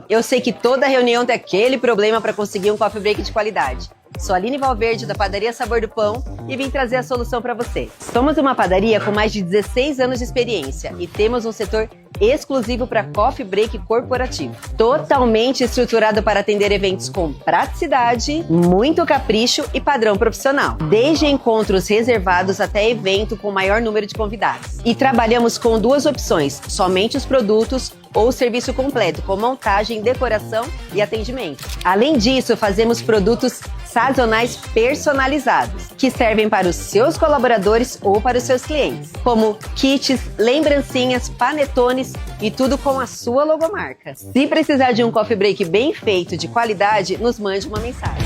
Eu sei que toda reunião tem aquele problema para conseguir um coffee break de qualidade. Sou a Aline Valverde, da Padaria Sabor do Pão, e vim trazer a solução para você. Somos uma padaria com mais de 16 anos de experiência e temos um setor exclusivo para coffee break corporativo. Totalmente estruturado para atender eventos com praticidade, muito capricho e padrão profissional. Desde encontros reservados até evento com maior número de convidados. E trabalhamos com duas opções, somente os produtos ou serviço completo, com montagem, decoração e atendimento. Além disso, fazemos produtos sazonais personalizados, que servem para os seus colaboradores ou para os seus clientes, como kits, lembrancinhas, panetones e tudo com a sua logomarca. Se precisar de um coffee break bem feito, de qualidade, nos mande uma mensagem.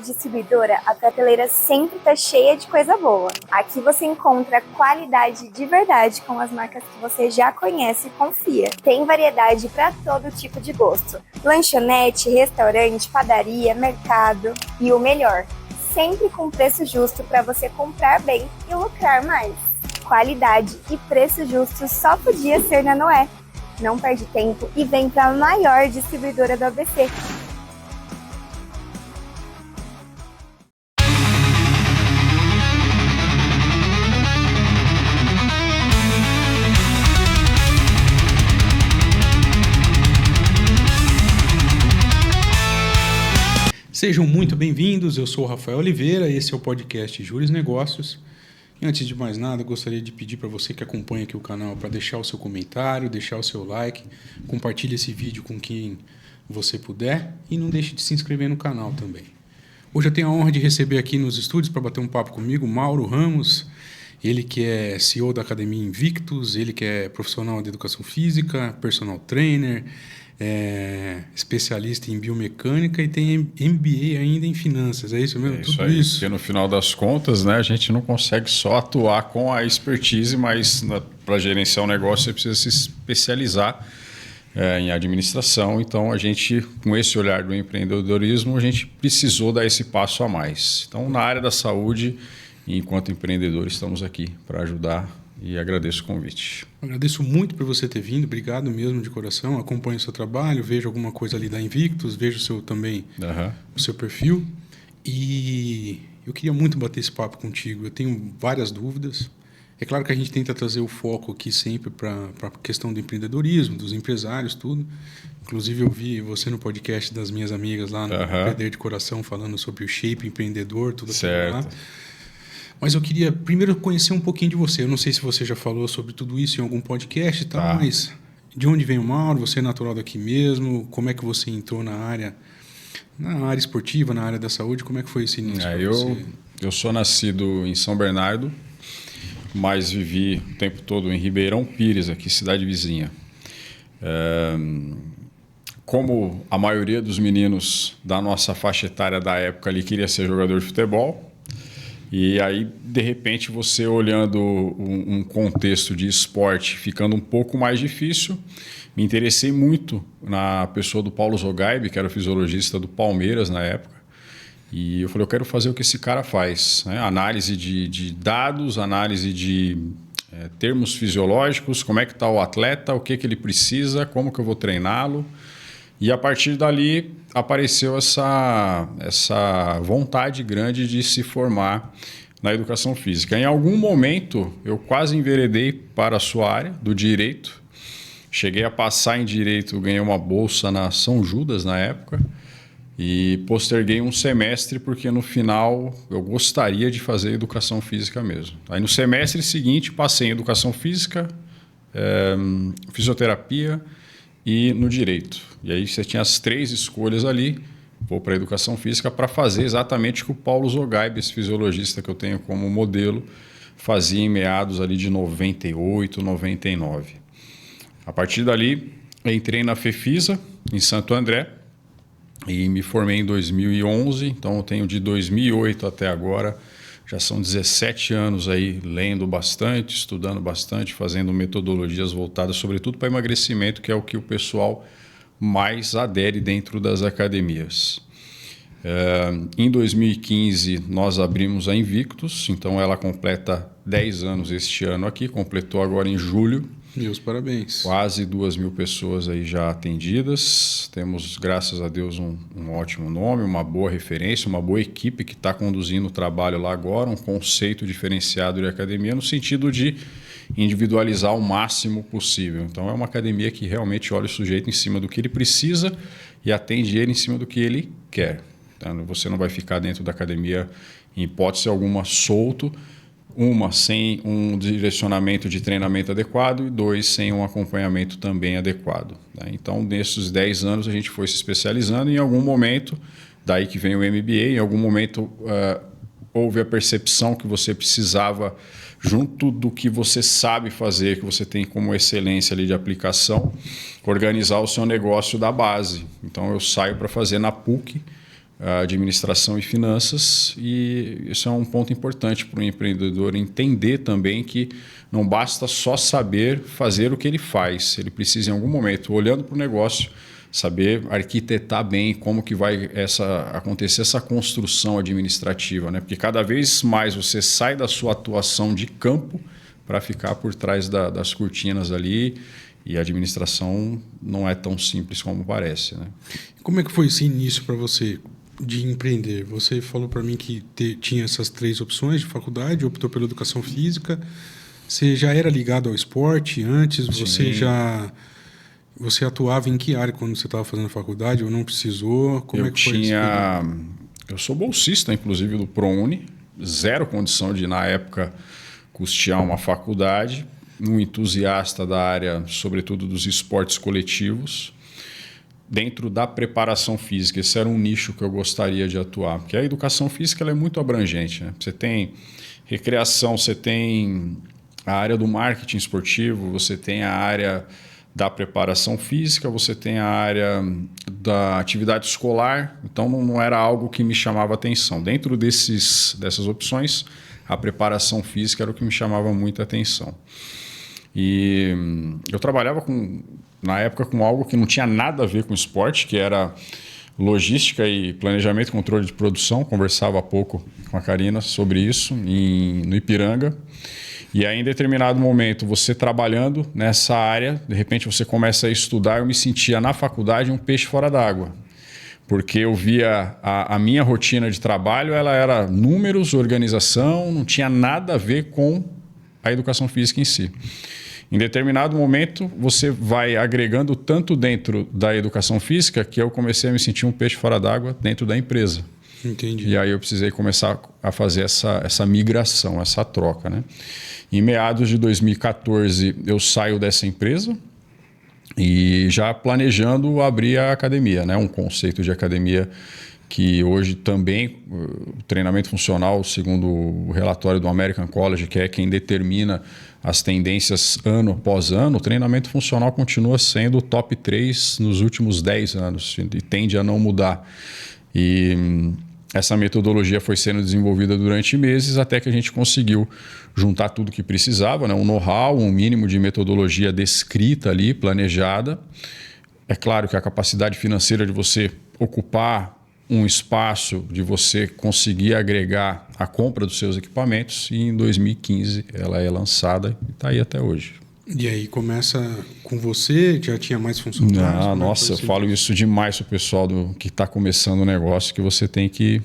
Distribuidora, a prateleira sempre está cheia de coisa boa. Aqui você encontra qualidade de verdade com as marcas que você já conhece e confia. Tem variedade para todo tipo de gosto. Lanchonete, restaurante, padaria, mercado e o melhor, sempre com preço justo para você comprar bem e lucrar mais. Qualidade e preço justo só podia ser na Noé. Não perde tempo e vem para a maior distribuidora do ABC. Sejam muito bem-vindos, eu sou o Rafael Oliveira, esse é o podcast Juros Negócios. E antes de mais nada, gostaria de pedir para você que acompanha aqui o canal para deixar o seu comentário, deixar o seu like, compartilhe esse vídeo com quem você puder e não deixe de se inscrever no canal também. Hoje eu tenho a honra de receber aqui nos estúdios para bater um papo comigo Mauro Ramos, ele que é CEO da Academia Invictus, ele que é profissional de educação física, personal trainer, especialista em biomecânica e tem MBA ainda em finanças, é isso mesmo? É isso aí, porque no final das contas, né, a gente não consegue só atuar com a expertise, mas para gerenciar um negócio você precisa se especializar em administração. Então a gente, com esse olhar do empreendedorismo, a gente precisou dar esse passo a mais. Então na área da saúde, enquanto empreendedor, estamos aqui para ajudar. E agradeço o convite. Agradeço muito por você ter vindo, obrigado mesmo de coração. Acompanho o seu trabalho, vejo alguma coisa ali da Invictus, vejo o seu perfil. E eu queria muito bater esse papo contigo. Eu tenho várias dúvidas. É claro que a gente tenta trazer o foco aqui sempre para a questão do empreendedorismo, dos empresários, tudo. Inclusive eu vi você no podcast das minhas amigas lá no Perder de Coração falando sobre o shape empreendedor, tudo aquilo lá. Mas eu queria primeiro conhecer um pouquinho de você. Eu não sei se você já falou sobre tudo isso em algum podcast e tal, mas de onde vem o Mauro? Você é natural daqui mesmo? Como é que você entrou na área esportiva, na área da saúde? Como é que foi esse início? Eu sou nascido em São Bernardo, mas vivi o tempo todo em Ribeirão Pires, aqui, cidade vizinha. Como a maioria dos meninos da nossa faixa etária da época ali queria ser jogador de futebol, E aí, de repente, você olhando um contexto de esporte ficando um pouco mais difícil, me interessei muito na pessoa do Paulo Zogaib, que era o fisiologista do Palmeiras na época. E eu falei, eu quero fazer o que esse cara faz, né? Análise de dados, análise de termos fisiológicos, como é que está o atleta, o que ele precisa, como que eu vou treiná-lo. E a partir dali apareceu essa vontade grande de se formar na educação física. Em algum momento eu quase enveredei para a sua área do direito. Cheguei a passar em direito, ganhei uma bolsa na São Judas na época e posterguei um semestre porque no final eu gostaria de fazer educação física mesmo. Aí no semestre seguinte passei em educação física, fisioterapia e no direito. E aí você tinha as 3 escolhas ali, vou para a educação física para fazer exatamente o que o Paulo Zogaib, esse fisiologista que eu tenho como modelo, fazia em meados ali de 98, 99. A partir dali, entrei na FEFISA, em Santo André, e me formei em 2011, então eu tenho de 2008 até agora, já são 17 anos aí lendo bastante, estudando bastante, fazendo metodologias voltadas sobretudo para emagrecimento, que é o que o pessoal mais adere dentro das academias. Em 2015 nós abrimos a Invictus, então ela completa 10 anos este ano aqui, completou agora em julho. Meus parabéns. Quase 2.000 pessoas aí já atendidas. Temos, graças a Deus, um ótimo nome, uma boa referência, uma boa equipe que está conduzindo o trabalho lá agora, um conceito diferenciado de academia no sentido de individualizar o máximo possível. Então, é uma academia que realmente olha o sujeito em cima do que ele precisa e atende ele em cima do que ele quer. Então, você não vai ficar dentro da academia, em hipótese alguma, solto, sem um direcionamento de treinamento adequado e 2, sem um acompanhamento também adequado. Então, nesses 10 anos, a gente foi se especializando e em algum momento, daí que vem o MBA, em algum momento houve a percepção que você precisava, junto do que você sabe fazer, que você tem como excelência ali de aplicação, organizar o seu negócio da base. Então, eu saio para fazer na PUC, administração e finanças, e isso é um ponto importante para o empreendedor entender também que não basta só saber fazer o que ele faz, ele precisa em algum momento, olhando para o negócio, saber arquitetar bem como que vai acontecer essa construção administrativa, né? Porque cada vez mais você sai da sua atuação de campo para ficar por trás das cortinas ali, e a administração não é tão simples como parece, né? Como é que foi esse início para você de empreender? Você falou para mim que tinha essas 3 opções de faculdade, optou pela educação física. Você já era ligado ao esporte antes? Sim. Você atuava em que área quando você estava fazendo a faculdade ou não precisou? Como é que foi isso? Eu sou bolsista, inclusive, do ProUni. 0 condição de, na época, custear uma faculdade. Um entusiasta da área, sobretudo dos esportes coletivos. Dentro da preparação física, esse era um nicho que eu gostaria de atuar, porque a educação física ela é muito abrangente, né? Você tem recreação, você tem a área do marketing esportivo, você tem a área da preparação física, você tem a área da atividade escolar, então não era algo que me chamava atenção. Dentro dessas opções, a preparação física era o que me chamava muita atenção. E eu trabalhava na época com algo que não tinha nada a ver com esporte, que era logística e planejamento e controle de produção. Conversava há pouco com a Karina sobre isso no Ipiranga. E aí, em determinado momento, você trabalhando nessa área, de repente você começa a estudar. Eu me sentia na faculdade um peixe fora d'água, porque eu via a minha rotina de trabalho, ela era números, organização, não tinha nada a ver com a educação física em si. Em determinado momento, você vai agregando tanto dentro da educação física que eu comecei a me sentir um peixe fora d'água dentro da empresa. Entendi. E aí eu precisei começar a fazer essa migração, essa troca, né? Em meados de 2014, eu saio dessa empresa e já planejando abrir a academia, né? Um conceito de academia que hoje também, o treinamento funcional, segundo o relatório do American College, que é quem determina as tendências ano após ano, o treinamento funcional continua sendo o top 3 nos últimos 10 anos e tende a não mudar. E essa metodologia foi sendo desenvolvida durante meses até que a gente conseguiu juntar tudo que precisava, né? Um know-how, um mínimo de metodologia descrita ali, planejada. É claro que a capacidade financeira de você ocupar um espaço, de você conseguir agregar a compra dos seus equipamentos, e em 2015 ela é lançada e está aí até hoje. E aí começa com você, já tinha mais funcionários? Nossa, eu falo isso demais para o pessoal que está começando o negócio, que você tem que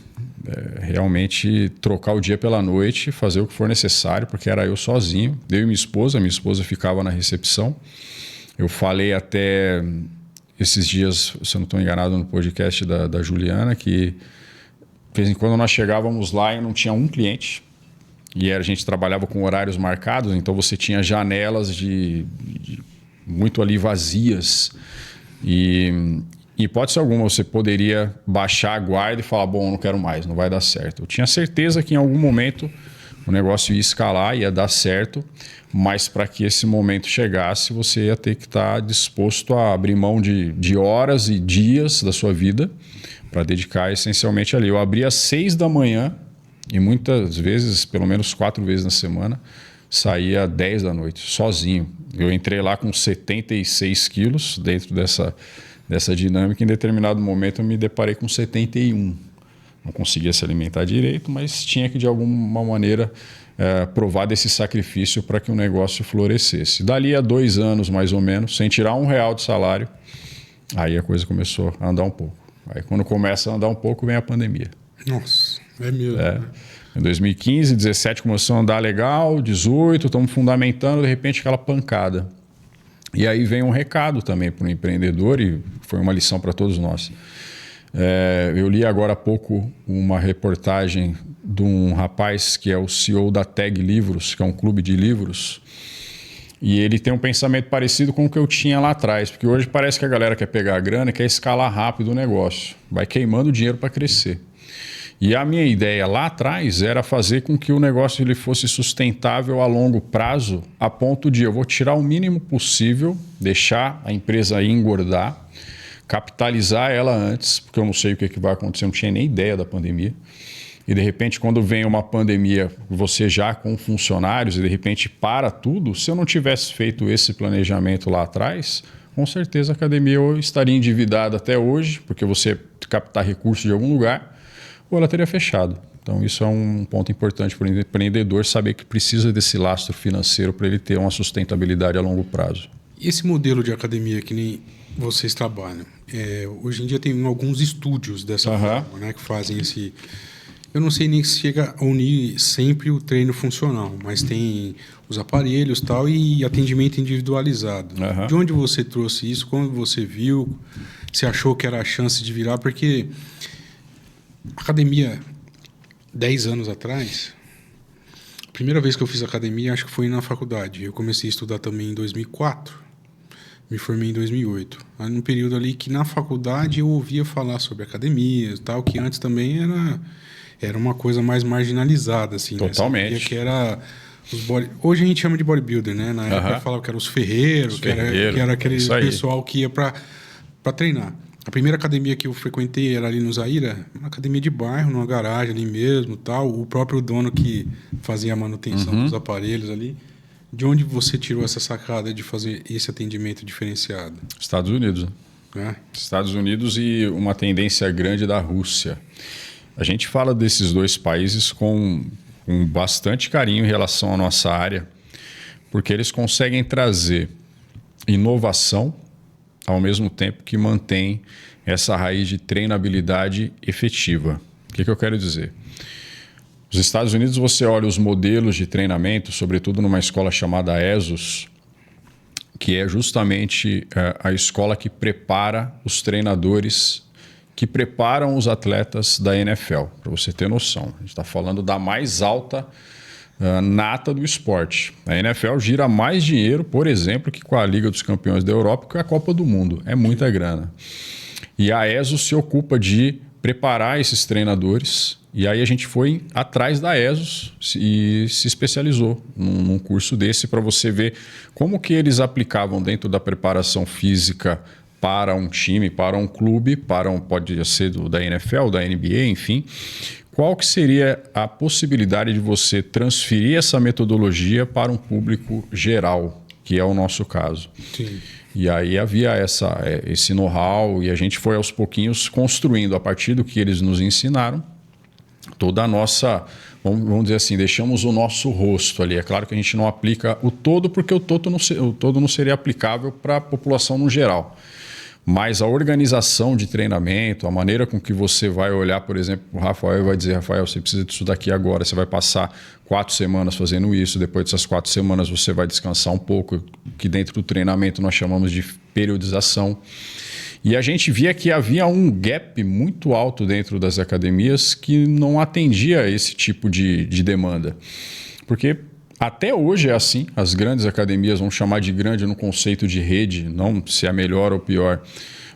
realmente trocar o dia pela noite, fazer o que for necessário, porque era eu sozinho, eu e minha esposa ficava na recepção. Eu falei até esses dias, se eu não estou enganado, no podcast da Juliana, que de vez em quando nós chegávamos lá e não tinha um cliente. E a gente trabalhava com horários marcados, então você tinha janelas muito ali vazias. E em hipótese alguma você poderia baixar a guarda e falar, bom, não quero mais, não vai dar certo. Eu tinha certeza que em algum momento o negócio ia escalar, ia dar certo, mas para que esse momento chegasse, você ia ter que estar disposto a abrir mão de horas e dias da sua vida para dedicar essencialmente ali. Eu abria às 6 da manhã, e muitas vezes, pelo menos 4 vezes na semana, saía às 10 da noite, sozinho. Eu entrei lá com 76 quilos dentro dessa dinâmica. Em determinado momento eu me deparei com 71. Não conseguia se alimentar direito, mas tinha que de alguma maneira provar desse sacrifício para que o negócio florescesse. Dali a 2 anos mais ou menos, sem tirar R$1 de salário, aí a coisa começou a andar um pouco. Aí quando começa a andar um pouco, vem a pandemia. Nossa, é mesmo. Né? Em 2015, 17 começou a andar legal, 18, estamos fundamentando, de repente aquela pancada. E aí vem um recado também para o empreendedor, e foi uma lição para todos nós. Eu li agora há pouco uma reportagem de um rapaz que é o CEO da Tag Livros, que é um clube de livros, e ele tem um pensamento parecido com o que eu tinha lá atrás, porque hoje parece que a galera quer pegar a grana e quer escalar rápido o negócio, vai queimando dinheiro para crescer. E a minha ideia lá atrás era fazer com que o negócio ele fosse sustentável a longo prazo, a ponto de eu vou tirar o mínimo possível, deixar a empresa engordar, capitalizar ela antes, porque eu não sei o que vai acontecer, eu não tinha nem ideia da pandemia. E de repente, quando vem uma pandemia, você já com funcionários e de repente para tudo, se eu não tivesse feito esse planejamento lá atrás, com certeza a academia estaria endividada até hoje, porque você captar recursos de algum lugar, ou ela teria fechado. Então isso é um ponto importante para o empreendedor, saber que precisa desse lastro financeiro para ele ter uma sustentabilidade a longo prazo. E esse modelo de academia que nem vocês trabalham, hoje em dia tem alguns estúdios dessa forma, né, que fazem esse... Eu não sei nem se chega a unir sempre o treino funcional, mas tem os aparelhos tal, e atendimento individualizado. De onde você trouxe isso? Quando você viu? Você achou que era a chance de virar? Porque academia, 10 anos atrás, a primeira vez que eu fiz academia, acho que foi na faculdade. Eu comecei a estudar também em 2004, me formei em 2008. Aí, num período ali que na faculdade eu ouvia falar sobre academia e tal, que antes também era uma coisa mais marginalizada, assim. Totalmente. Né? Que era hoje a gente chama de bodybuilder, né? Na época falava que era os ferreiros, que era aquele pessoal que ia para treinar. A primeira academia que eu frequentei era ali no Zaira, uma academia de bairro, numa garagem ali mesmo, tal. O próprio dono que fazia a manutenção dos aparelhos ali. De onde você tirou essa sacada de fazer esse atendimento diferenciado? Estados Unidos. Estados Unidos e uma tendência grande da Rússia. A gente fala desses dois países com bastante carinho em relação à nossa área, porque eles conseguem trazer inovação ao mesmo tempo que mantém essa raiz de treinabilidade efetiva. O que eu quero dizer? Nos Estados Unidos, você olha os modelos de treinamento, sobretudo numa escola chamada ESOS, que é justamente a escola que prepara os treinadores, que preparam os atletas da NFL, para você ter noção. A gente está falando da mais alta nata do esporte. A NFL gira mais dinheiro, por exemplo, que com a Liga dos Campeões da Europa, que a Copa do Mundo. É muita grana. E a ESOS se ocupa de preparar esses treinadores. E aí a gente foi atrás da ESOS e se especializou num curso desse para você ver como que eles aplicavam dentro da preparação física para um time, para um clube, pode ser da NFL, da NBA, enfim. Qual que seria a possibilidade de você transferir essa metodologia para um público geral, que é o nosso caso? Sim. E aí havia esse know-how e a gente foi aos pouquinhos construindo, a partir do que eles nos ensinaram, toda a nossa, vamos dizer assim, deixamos o nosso rosto ali. É claro que a gente não aplica o todo, porque o todo não seria aplicável para a população no geral. Mas a organização de treinamento, a maneira com que você vai olhar, por exemplo, o Rafael vai dizer, Rafael, você precisa disso daqui agora, você vai passar 4 semanas fazendo isso, depois dessas 4 semanas você vai descansar um pouco, que dentro do treinamento nós chamamos de periodização. E a gente via que havia um gap muito alto dentro das academias que não atendia esse tipo de demanda. Porque até hoje é assim, as grandes academias, vamos chamar de grande no conceito de rede, não se é melhor ou pior,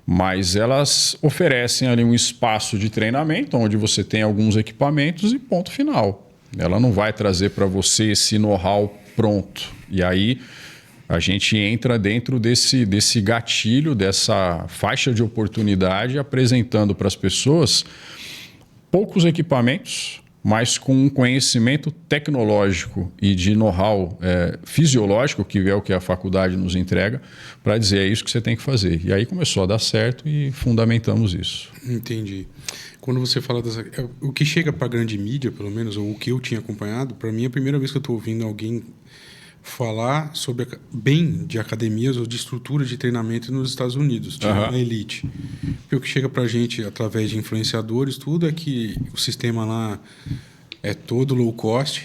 mas elas oferecem ali um espaço de treinamento onde você tem alguns equipamentos e ponto final. Ela não vai trazer para você esse know-how pronto. E aí a gente entra dentro desse gatilho, dessa faixa de oportunidade, apresentando para as pessoas poucos equipamentos, mas com um conhecimento tecnológico e de know-how fisiológico, que é o que a faculdade nos entrega, para dizer é isso que você tem que fazer. E aí começou a dar certo e fundamentamos isso. Entendi. Quando você fala o que chega para a grande mídia, pelo menos, ou o que eu tinha acompanhado, para mim é a primeira vez que eu estou ouvindo alguém falar bem de academias ou de estrutura de treinamento nos Estados Unidos, a elite. Porque o que chega para a gente através de influenciadores, tudo é que o sistema lá é todo low cost,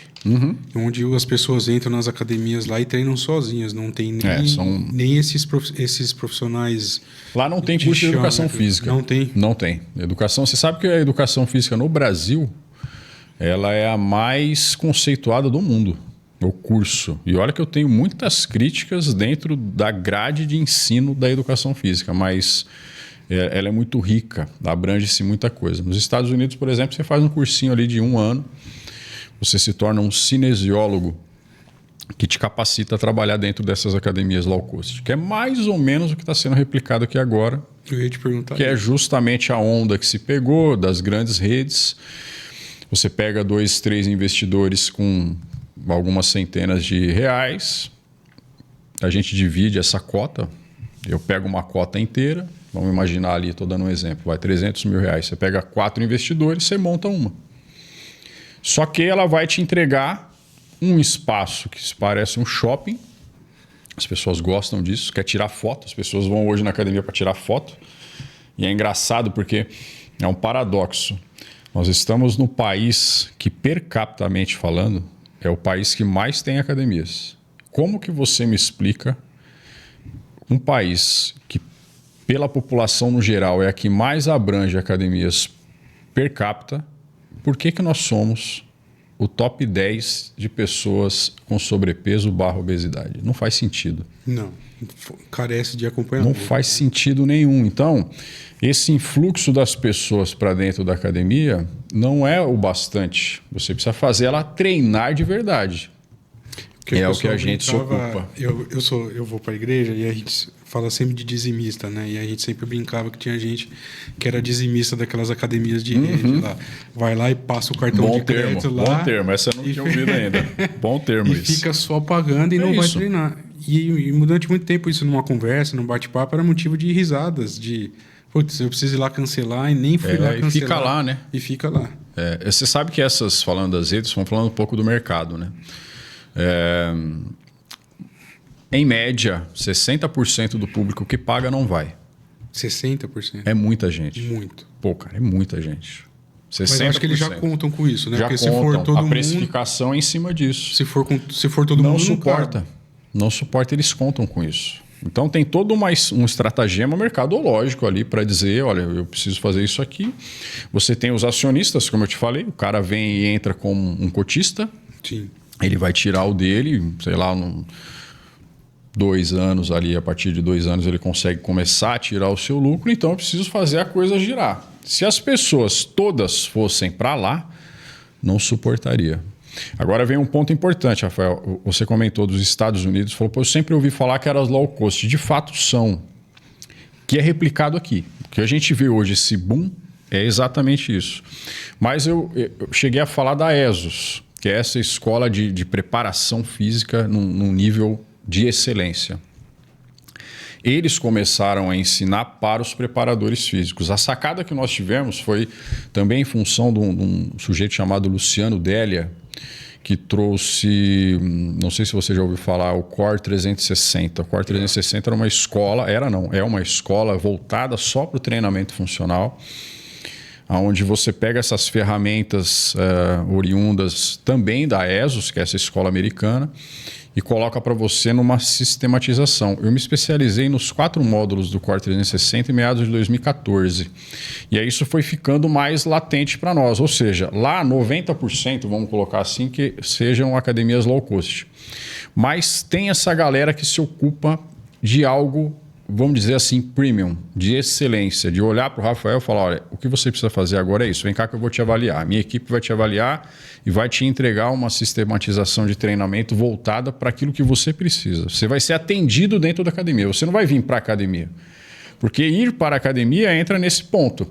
onde as pessoas entram nas academias lá e treinam sozinhas, não tem nem esses profissionais. Lá não tem curso de educação física. Não tem? Não tem. Educação, você sabe que a educação física no Brasil, ela é a mais conceituada do mundo. O curso. E olha que eu tenho muitas críticas dentro da grade de ensino da educação física, mas ela é muito rica, abrange-se muita coisa. Nos Estados Unidos, por exemplo, você faz um cursinho ali de 1 ano, você se torna um cinesiólogo que te capacita a trabalhar dentro dessas academias low cost, que é mais ou menos o que está sendo replicado aqui agora, eu ia te perguntar que é justamente a onda que se pegou das grandes redes. Você pega 2, 3 investidores com algumas centenas de reais, a gente divide essa cota, eu pego uma cota inteira, vamos imaginar ali, estou dando um exemplo, vai 300 mil reais, você pega 4 investidores, você monta uma. Só que ela vai te entregar um espaço que parece um shopping, as pessoas gostam disso, quer tirar foto, as pessoas vão hoje na academia para tirar foto, e é engraçado porque é um paradoxo. Nós estamos no país que, per capitamente falando, é o país que mais tem academias. Como que você me explica um país que, pela população no geral, é a que mais abrange academias per capita, por que nós somos o top 10 de pessoas com sobrepeso / obesidade? Não faz sentido. Não, carece de acompanhamento. Não faz sentido nenhum. Então, esse influxo das pessoas para dentro da academia não é o bastante. Você precisa fazer ela treinar de verdade. É o que a gente se ocupa. Eu vou para a igreja e a gente fala sempre de dizimista, né? E a gente sempre brincava que tinha gente que era dizimista daquelas academias de rede lá. Vai lá e passa o cartão de crédito lá. Bom termo, essa eu não tinha ouvido ainda. Bom termo isso. E fica só pagando e não vai treinar. E durante muito tempo isso numa conversa, num bate-papo, era motivo de risadas, de... Putz, eu preciso ir lá cancelar e nem fui lá cancelar. E fica lá, né? E fica lá. Você sabe que essas, falando das redes, vão falando um pouco do mercado, né? Em média, 60% do público que paga não vai. 60%? É muita gente. Muito. Pô, cara, é muita gente. 60%. Mas eu acho que eles já contam com isso, né? Já porque contam. Se for todo a precificação é em cima disso. Se for todo não mundo, suporta. Não suporta, eles contam com isso. Então tem todo um estratagema mercadológico ali para dizer, olha, eu preciso fazer isso aqui. Você tem os acionistas, como eu te falei, o cara vem e entra como um cotista. Sim. Ele vai tirar o dele, sei lá, 2 anos ali, a partir de 2 anos ele consegue começar a tirar o seu lucro, então eu preciso fazer a coisa girar. Se as pessoas todas fossem para lá, não suportaria. Agora vem um ponto importante, Rafael. Você comentou dos Estados Unidos, falou, pô, eu sempre ouvi falar que eram as low cost. De fato são. que é replicado aqui. O que a gente vê hoje, esse boom, é exatamente isso. Mas eu cheguei a falar da ESOS, que é essa escola de preparação física num nível de excelência. Eles começaram a ensinar para os preparadores físicos. A sacada que nós tivemos foi também em função de um sujeito chamado Luciano Delia, que trouxe, não sei se você já ouviu falar, o Core 360. O Core 360 era uma escola, é uma escola voltada só para o treinamento funcional, onde você pega essas ferramentas oriundas também da ESOS, que é essa escola americana, e coloca para você numa sistematização. Eu me especializei nos 4 módulos do Core 360 em meados de 2014. E aí isso foi ficando mais latente para nós. Ou seja, lá 90%, vamos colocar assim, que sejam academias low cost. Mas tem essa galera que se ocupa de algo, vamos dizer assim, premium, de excelência, de olhar para o Rafael e falar, olha, o que você precisa fazer agora é isso, vem cá que eu vou te avaliar. Minha equipe vai te avaliar e vai te entregar uma sistematização de treinamento voltada para aquilo que você precisa. Você vai ser atendido dentro da academia, você não vai vir para a academia. Porque ir para a academia entra nesse ponto.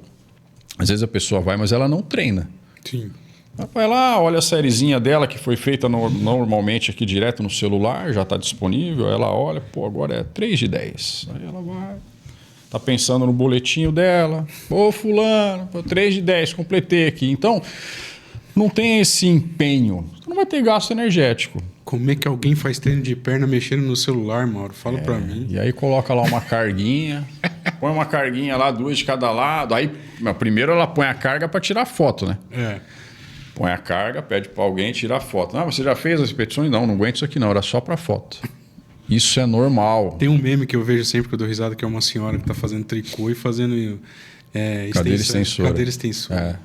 Às vezes a pessoa vai, mas ela não treina. Sim. Ela vai lá, olha a sériezinha dela que foi feita normalmente aqui direto no celular, já está disponível, ela olha, pô, agora é 3 de 10. Aí ela vai, tá pensando no boletinho dela, ô fulano, pô, 3 de 10, completei aqui. Então, não tem esse empenho, não vai ter gasto energético. Como é que alguém faz treino de perna mexendo no celular, Mauro? Fala pra mim. E aí coloca lá uma carguinha, põe uma carguinha lá, 2 de cada lado, aí primeiro ela põe a carga para tirar foto, né? Põe a carga, pede para alguém tirar foto. Ah, você já fez as repetições? Não aguento isso aqui não, era só para foto. Isso é normal. Tem um meme que eu vejo sempre que eu dou risada, que é uma senhora que está fazendo tricô e fazendo cadeira extensora. Cadeira extensora.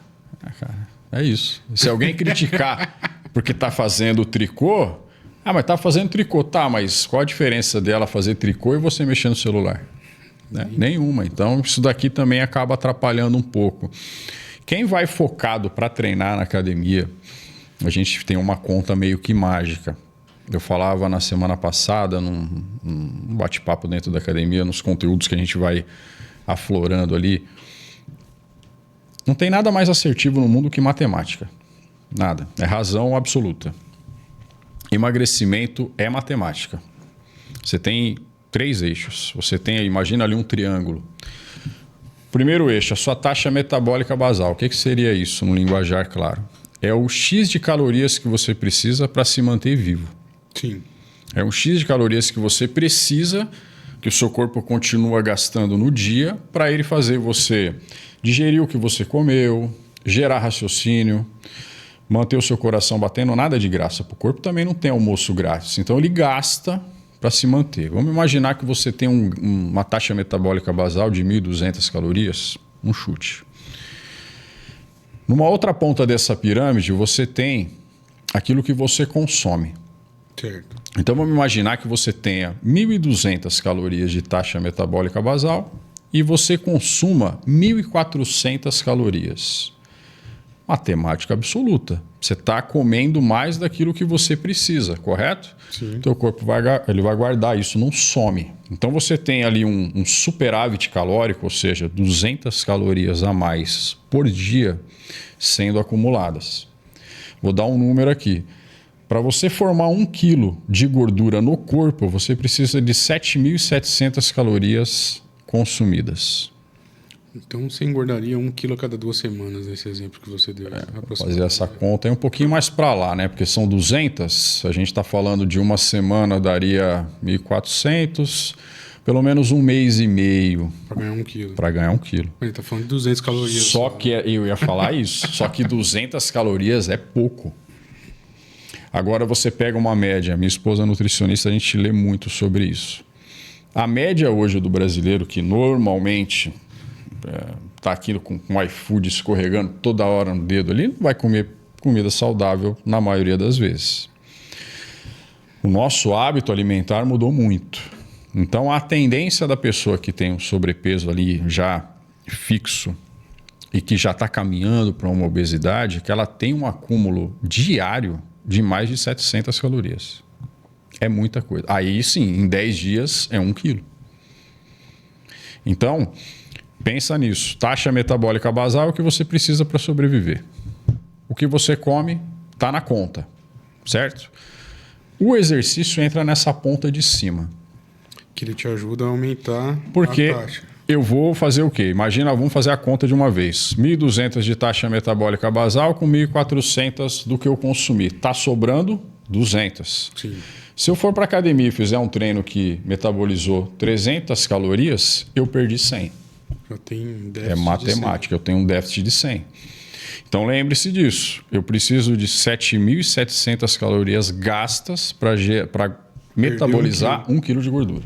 É isso. Se alguém criticar porque está fazendo tricô, mas está fazendo tricô. Tá, mas qual a diferença dela fazer tricô e você mexer no celular? Né? Nenhuma. Então, isso daqui também acaba atrapalhando um pouco. Quem vai focado para treinar na academia, a gente tem uma conta meio que mágica. Eu falava na semana passada, num bate-papo dentro da academia, nos conteúdos que a gente vai aflorando ali. Não tem nada mais assertivo no mundo que matemática. Nada. É razão absoluta. Emagrecimento é matemática. Você tem 3 eixos. Você tem, imagina ali um triângulo. Primeiro eixo, a sua taxa metabólica basal. O que seria isso no linguajar claro? É o X de calorias que você precisa para se manter vivo. Sim. É um X de calorias que você precisa, que o seu corpo continua gastando no dia, para ele fazer você digerir o que você comeu, gerar raciocínio, manter o seu coração batendo, nada de graça. O corpo também não tem almoço grátis. Então ele gasta para se manter. Vamos imaginar que você tem uma taxa metabólica basal de 1.200 calorias, um chute. Numa outra ponta dessa pirâmide, você tem aquilo que você consome. Certo. Então vamos imaginar que você tenha 1.200 calorias de taxa metabólica basal e você consuma 1.400 calorias. Matemática absoluta. Você está comendo mais daquilo que você precisa, correto? Sim. Teu corpo vai guardar, isso não some. Então você tem ali um superávit calórico, ou seja, 200 calorias a mais por dia sendo acumuladas. Vou dar um número aqui. Para você formar 1 quilo de gordura no corpo, você precisa de 7.700 calorias consumidas. Então você engordaria 1 quilo a cada 2 semanas, nesse exemplo que você deu. Fazer essa conta é um pouquinho mais para lá, né? Porque são 200, a gente está falando de uma semana daria 1.400, pelo menos 1 mês e meio. Para ganhar 1 quilo. Para ganhar 1 quilo. Ele está falando de 200 calorias. Só que eu ia falar isso, só que 200 calorias é pouco. Agora você pega uma média, minha esposa é nutricionista, a gente lê muito sobre isso. A média hoje do brasileiro, que normalmente está aqui com o iFood escorregando toda hora no dedo ali, não vai comer comida saudável na maioria das vezes. O nosso hábito alimentar mudou muito. Então a tendência da pessoa que tem um sobrepeso ali já fixo e que já está caminhando para uma obesidade, que ela tem um acúmulo diário de mais de 700 calorias. É muita coisa. Aí sim, em 10 dias é 1 quilo. Então, pensa nisso. Taxa metabólica basal é o que você precisa para sobreviver. O que você come está na conta, certo? O exercício entra nessa ponta de cima. Que ele te ajuda a aumentar Porque a taxa. eu vou fazer o quê? Imagina, vamos fazer a conta de uma vez. 1.200 de taxa metabólica basal com 1.400 do que eu consumi. Está sobrando 200. Sim. Se eu for para academia e fizer um treino que metabolizou 300 calorias, eu perdi 100. Eu tenho déficit É matemática, eu tenho um déficit de 100. Então lembre-se disso. Eu preciso de 7.700 calorias gastas para metabolizar 1 quilo de gordura.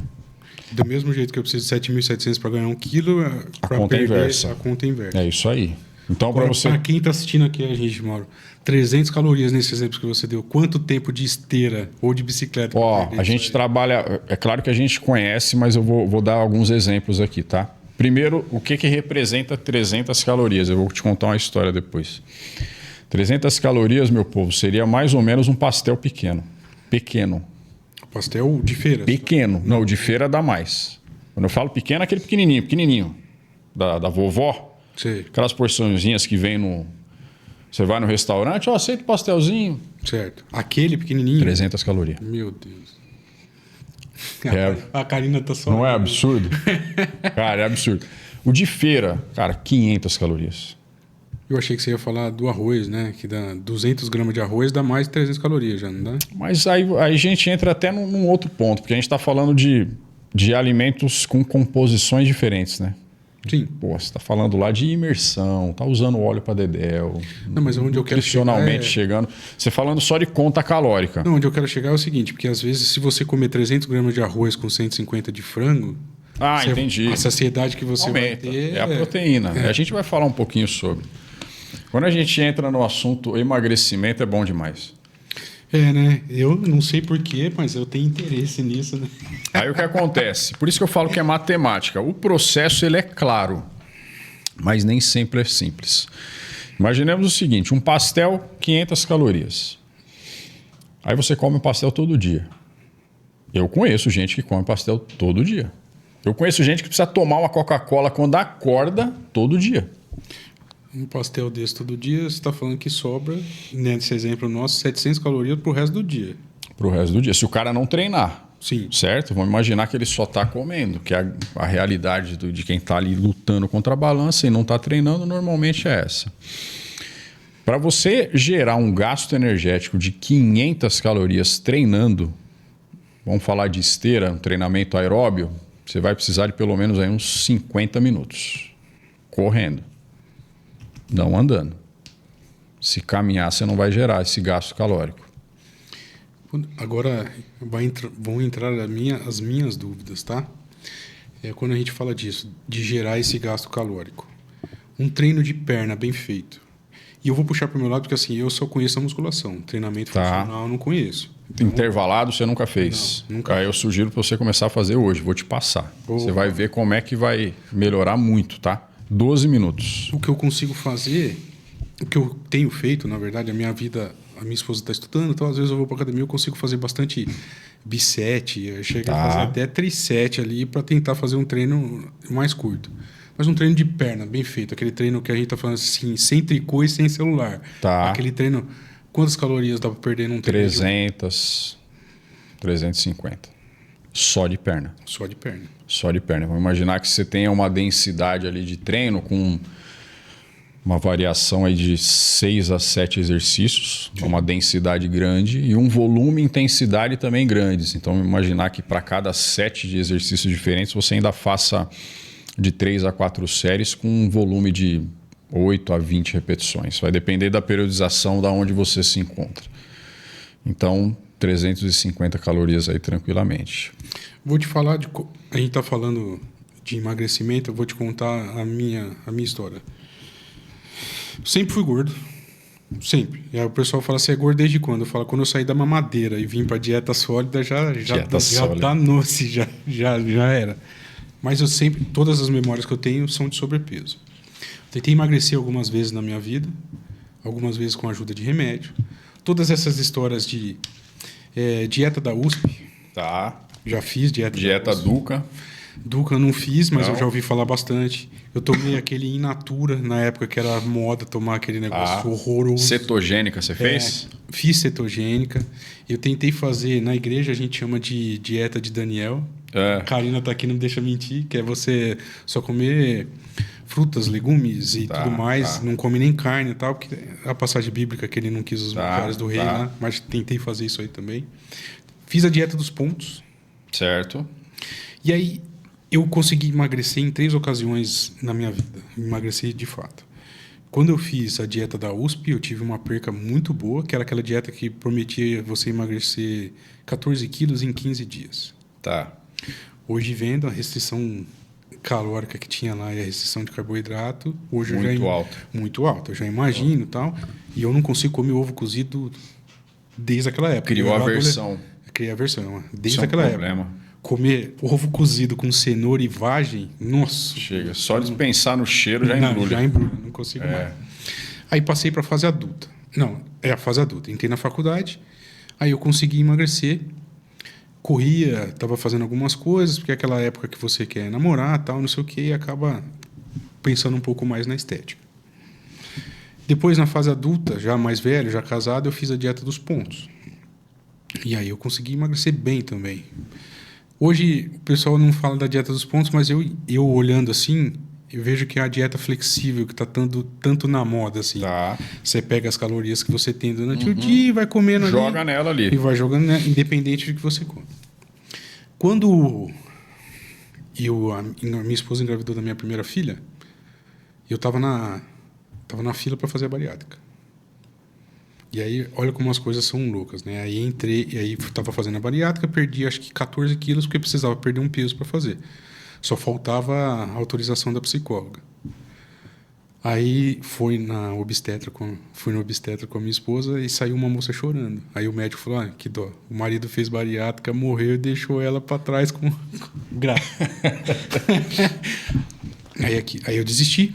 Do mesmo jeito que eu preciso de 7.700 para ganhar 1 quilo, A para conta é perder inversa. a conta é inversa. É isso aí. Então, para Agora, você. para quem está assistindo aqui, a gente, Mauro, 300 calorias nesse exemplo que você deu, quanto tempo de esteira ou de bicicleta? pra Ó, perder a isso gente aí? trabalha. É claro que a gente conhece, mas eu vou dar alguns exemplos aqui, tá? Primeiro, o que representa 300 calorias? Eu vou te contar uma história depois. 300 calorias, meu povo, seria mais ou menos um pastel pequeno. Pequeno. Pastel de feira. Pequeno. Não, o de feira dá mais. Quando eu falo pequeno, é aquele pequenininho. Da vovó. Sei. Aquelas porçõezinhas que vem no... Você vai no restaurante, aceita o pastelzinho. Certo. Aquele pequenininho. 300 calorias. Meu Deus. É. A Karina tá só... Não é absurdo? Cara, é absurdo. O de feira, cara, 500 calorias. Eu achei que você ia falar do arroz, né? Que dá 200 gramas de arroz, dá mais de 300 calorias já, não dá? Mas aí a gente entra até num outro ponto, porque a gente está falando de alimentos com composições diferentes, né? Sim. Pô, você está falando lá de imersão, tá usando óleo para dedéu. Não, mas onde eu quero chegar nutricionalmente chegando. Você falando só de conta calórica. Não, onde eu quero chegar é o seguinte, porque às vezes se você comer 300 gramas de arroz com 150 de frango... Ah, entendi. A saciedade que você Aumenta. vai ter... É a proteína. A gente vai falar um pouquinho sobre. Quando a gente entra no assunto emagrecimento, é bom demais. É, né? Eu não sei porquê, mas eu tenho interesse nisso, né? Aí o que acontece? Por isso que eu falo que é matemática. O processo ele é claro, mas nem sempre é simples. Imaginemos o seguinte, um pastel, 500 calorias. Aí você come um pastel todo dia. Eu conheço gente que come pastel todo dia. Eu conheço gente que precisa tomar uma Coca-Cola quando acorda todo dia. Um pastel desse todo dia, você está falando que sobra, nesse exemplo nosso, 700 calorias pro resto do dia. Pro resto do dia. Se o cara não treinar, Sim. certo? Vamos imaginar que ele só está comendo, que a realidade de quem está ali lutando contra a balança e não está treinando normalmente é essa. Para você gerar um gasto energético de 500 calorias treinando, vamos falar de esteira, um treinamento aeróbio, você vai precisar de pelo menos aí uns 50 minutos correndo. Não andando. Se caminhar, você não vai gerar esse gasto calórico. Agora vão entrar as minhas dúvidas, tá? Quando a gente fala disso, de gerar esse gasto calórico. Um treino de perna bem feito. E eu vou puxar para o meu lado, porque assim, eu só conheço a musculação. Treinamento funcional eu não conheço. Então, intervalado você nunca fez. Não, nunca. Aí eu sugiro para você começar a fazer hoje. Vou te passar. Boa. Você vai ver como é que vai melhorar muito, tá? 12 minutos. O que eu consigo fazer, o que eu tenho feito, na verdade, a minha esposa está estudando, então às vezes eu vou para academia, eu consigo fazer bastante bisete, eu cheguei a fazer até trisete ali para tentar fazer um treino mais curto. Mas um treino de perna, bem feito, aquele treino que a gente está falando assim, sem tricô e sem celular. Tá. Aquele treino, quantas calorias dá para perder num treino? 300, 350. Só de perna. Só de perna. Só de perna. Vamos imaginar que você tenha uma densidade ali de treino com uma variação aí de 6 a 7 exercícios, uma densidade grande e um volume e intensidade também grandes. Então, imaginar que para cada 7 de exercícios diferentes, você ainda faça de 3 a 4 séries com um volume de 8 a 20 repetições. Vai depender da periodização da onde você se encontra. Então, 350 calorias aí tranquilamente. Vou te falar a gente está falando de emagrecimento, eu vou te contar a minha história. Sempre fui gordo. Sempre. E aí o pessoal fala, você é gordo desde quando? Eu falo, quando eu saí da mamadeira e vim para dieta sólida, já danou-se, já era. Mas eu sempre, todas as memórias que eu tenho são de sobrepeso. Tentei emagrecer algumas vezes na minha vida, algumas vezes com a ajuda de remédio. Todas essas histórias de dieta da USP. Tá. Já fiz dieta da Dieta USP. Duca. Duca eu não fiz, mas eu já ouvi falar bastante. Eu tomei aquele In Natura, na época que era moda tomar aquele negócio horroroso. Cetogênica você fez? Fiz cetogênica. Eu tentei fazer, na igreja a gente chama de dieta de Daniel. A Karina tá aqui, não deixa mentir, que é você só comer frutas, legumes e tudo mais, não come nem carne e tal, porque a passagem bíblica que ele não quis os manjares do rei lá, mas tentei fazer isso aí também. Fiz a dieta dos pontos. Certo. E aí eu consegui emagrecer em 3 ocasiões na minha vida. Emagreci de fato. Quando eu fiz a dieta da USP, eu tive uma perca muito boa, que era aquela dieta que prometia você emagrecer 14 quilos em 15 dias. Tá. Hoje, vendo a restrição calórica que tinha lá e a restrição de carboidrato, hoje muito alta. Muito alta, eu já imagino e tal. E eu não consigo comer ovo cozido desde aquela época. Criou a aversão. Criei a aversão, desde Isso aquela é um época. problema. Comer ovo cozido com cenoura e vagem, nossa. Chega, só de pensar no cheiro já embrulha. Já embrulha, não consigo mais. Aí passei para a fase adulta. Não, é a fase adulta. Entrei na faculdade, aí eu consegui emagrecer. Corria, estava fazendo algumas coisas, porque é aquela época que você quer namorar, tal, não sei o quê, e acaba pensando um pouco mais na estética. Depois, na fase adulta, já mais velho, já casado, eu fiz a dieta dos pontos. E aí eu consegui emagrecer bem também. Hoje, o pessoal não fala da dieta dos pontos, mas eu olhando assim, eu vejo que é a dieta flexível que está tanto na moda, assim. Tá. Você pega as calorias que você tem durante o dia e vai comendo ali. Joga nela ali. E vai jogando, né, independente do que você come. Quando a minha esposa engravidou da minha primeira filha, eu estava na fila para fazer a bariátrica. E aí, olha como as coisas são loucas, né? Aí entrei, e aí estava fazendo a bariátrica, perdi acho que 14 quilos, porque precisava perder um peso para fazer. Só faltava a autorização da psicóloga. Aí fui no obstetra com a minha esposa e saiu uma moça chorando. Aí o médico falou, que dó, o marido fez bariátrica, morreu e deixou ela para trás com grávida. Aí eu desisti.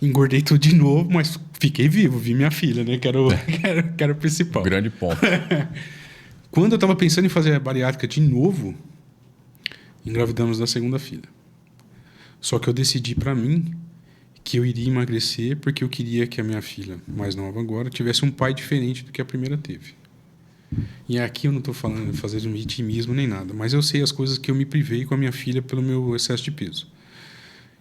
Engordei tudo de novo, mas fiquei vivo, vi minha filha, né? Que era o principal. Grande ponto. Quando eu estava pensando em fazer a bariátrica de novo, engravidamos da segunda filha. Só que eu decidi para mim que eu iria emagrecer porque eu queria que a minha filha, mais nova agora, tivesse um pai diferente do que a primeira teve. E aqui eu não estou falando de fazer um vitimismo nem nada, mas eu sei as coisas que eu me privei com a minha filha pelo meu excesso de peso.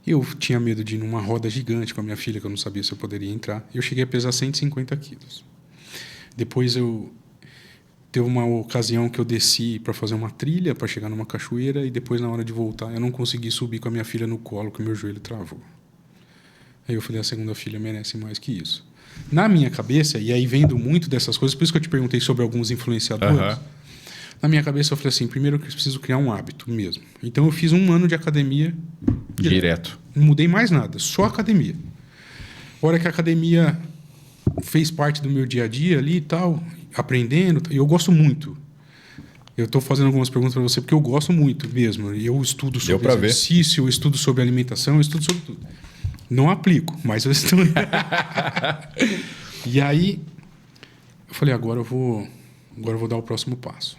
Eu tinha medo de ir numa roda gigante com a minha filha, que eu não sabia se eu poderia entrar. Eu cheguei a pesar 150 quilos. Depois teve uma ocasião que eu desci para fazer uma trilha, para chegar numa cachoeira, e depois, na hora de voltar, eu não consegui subir com a minha filha no colo, porque o meu joelho travou. Aí eu falei, a segunda filha merece mais que isso. Na minha cabeça, e aí vendo muito dessas coisas, por isso que eu te perguntei sobre alguns influenciadores, na minha cabeça eu falei assim, primeiro eu preciso criar um hábito mesmo. Então eu fiz 1 ano de academia direto. Não mudei mais nada, só academia. A hora que a academia fez parte do meu dia a dia ali e tal, aprendendo, e eu gosto muito. Eu estou fazendo algumas perguntas para você porque eu gosto muito mesmo. Eu estudo sobre exercício, eu estudo sobre alimentação, eu estudo sobre tudo. Não aplico, mas eu estudo. E aí eu falei, agora eu vou dar o próximo passo.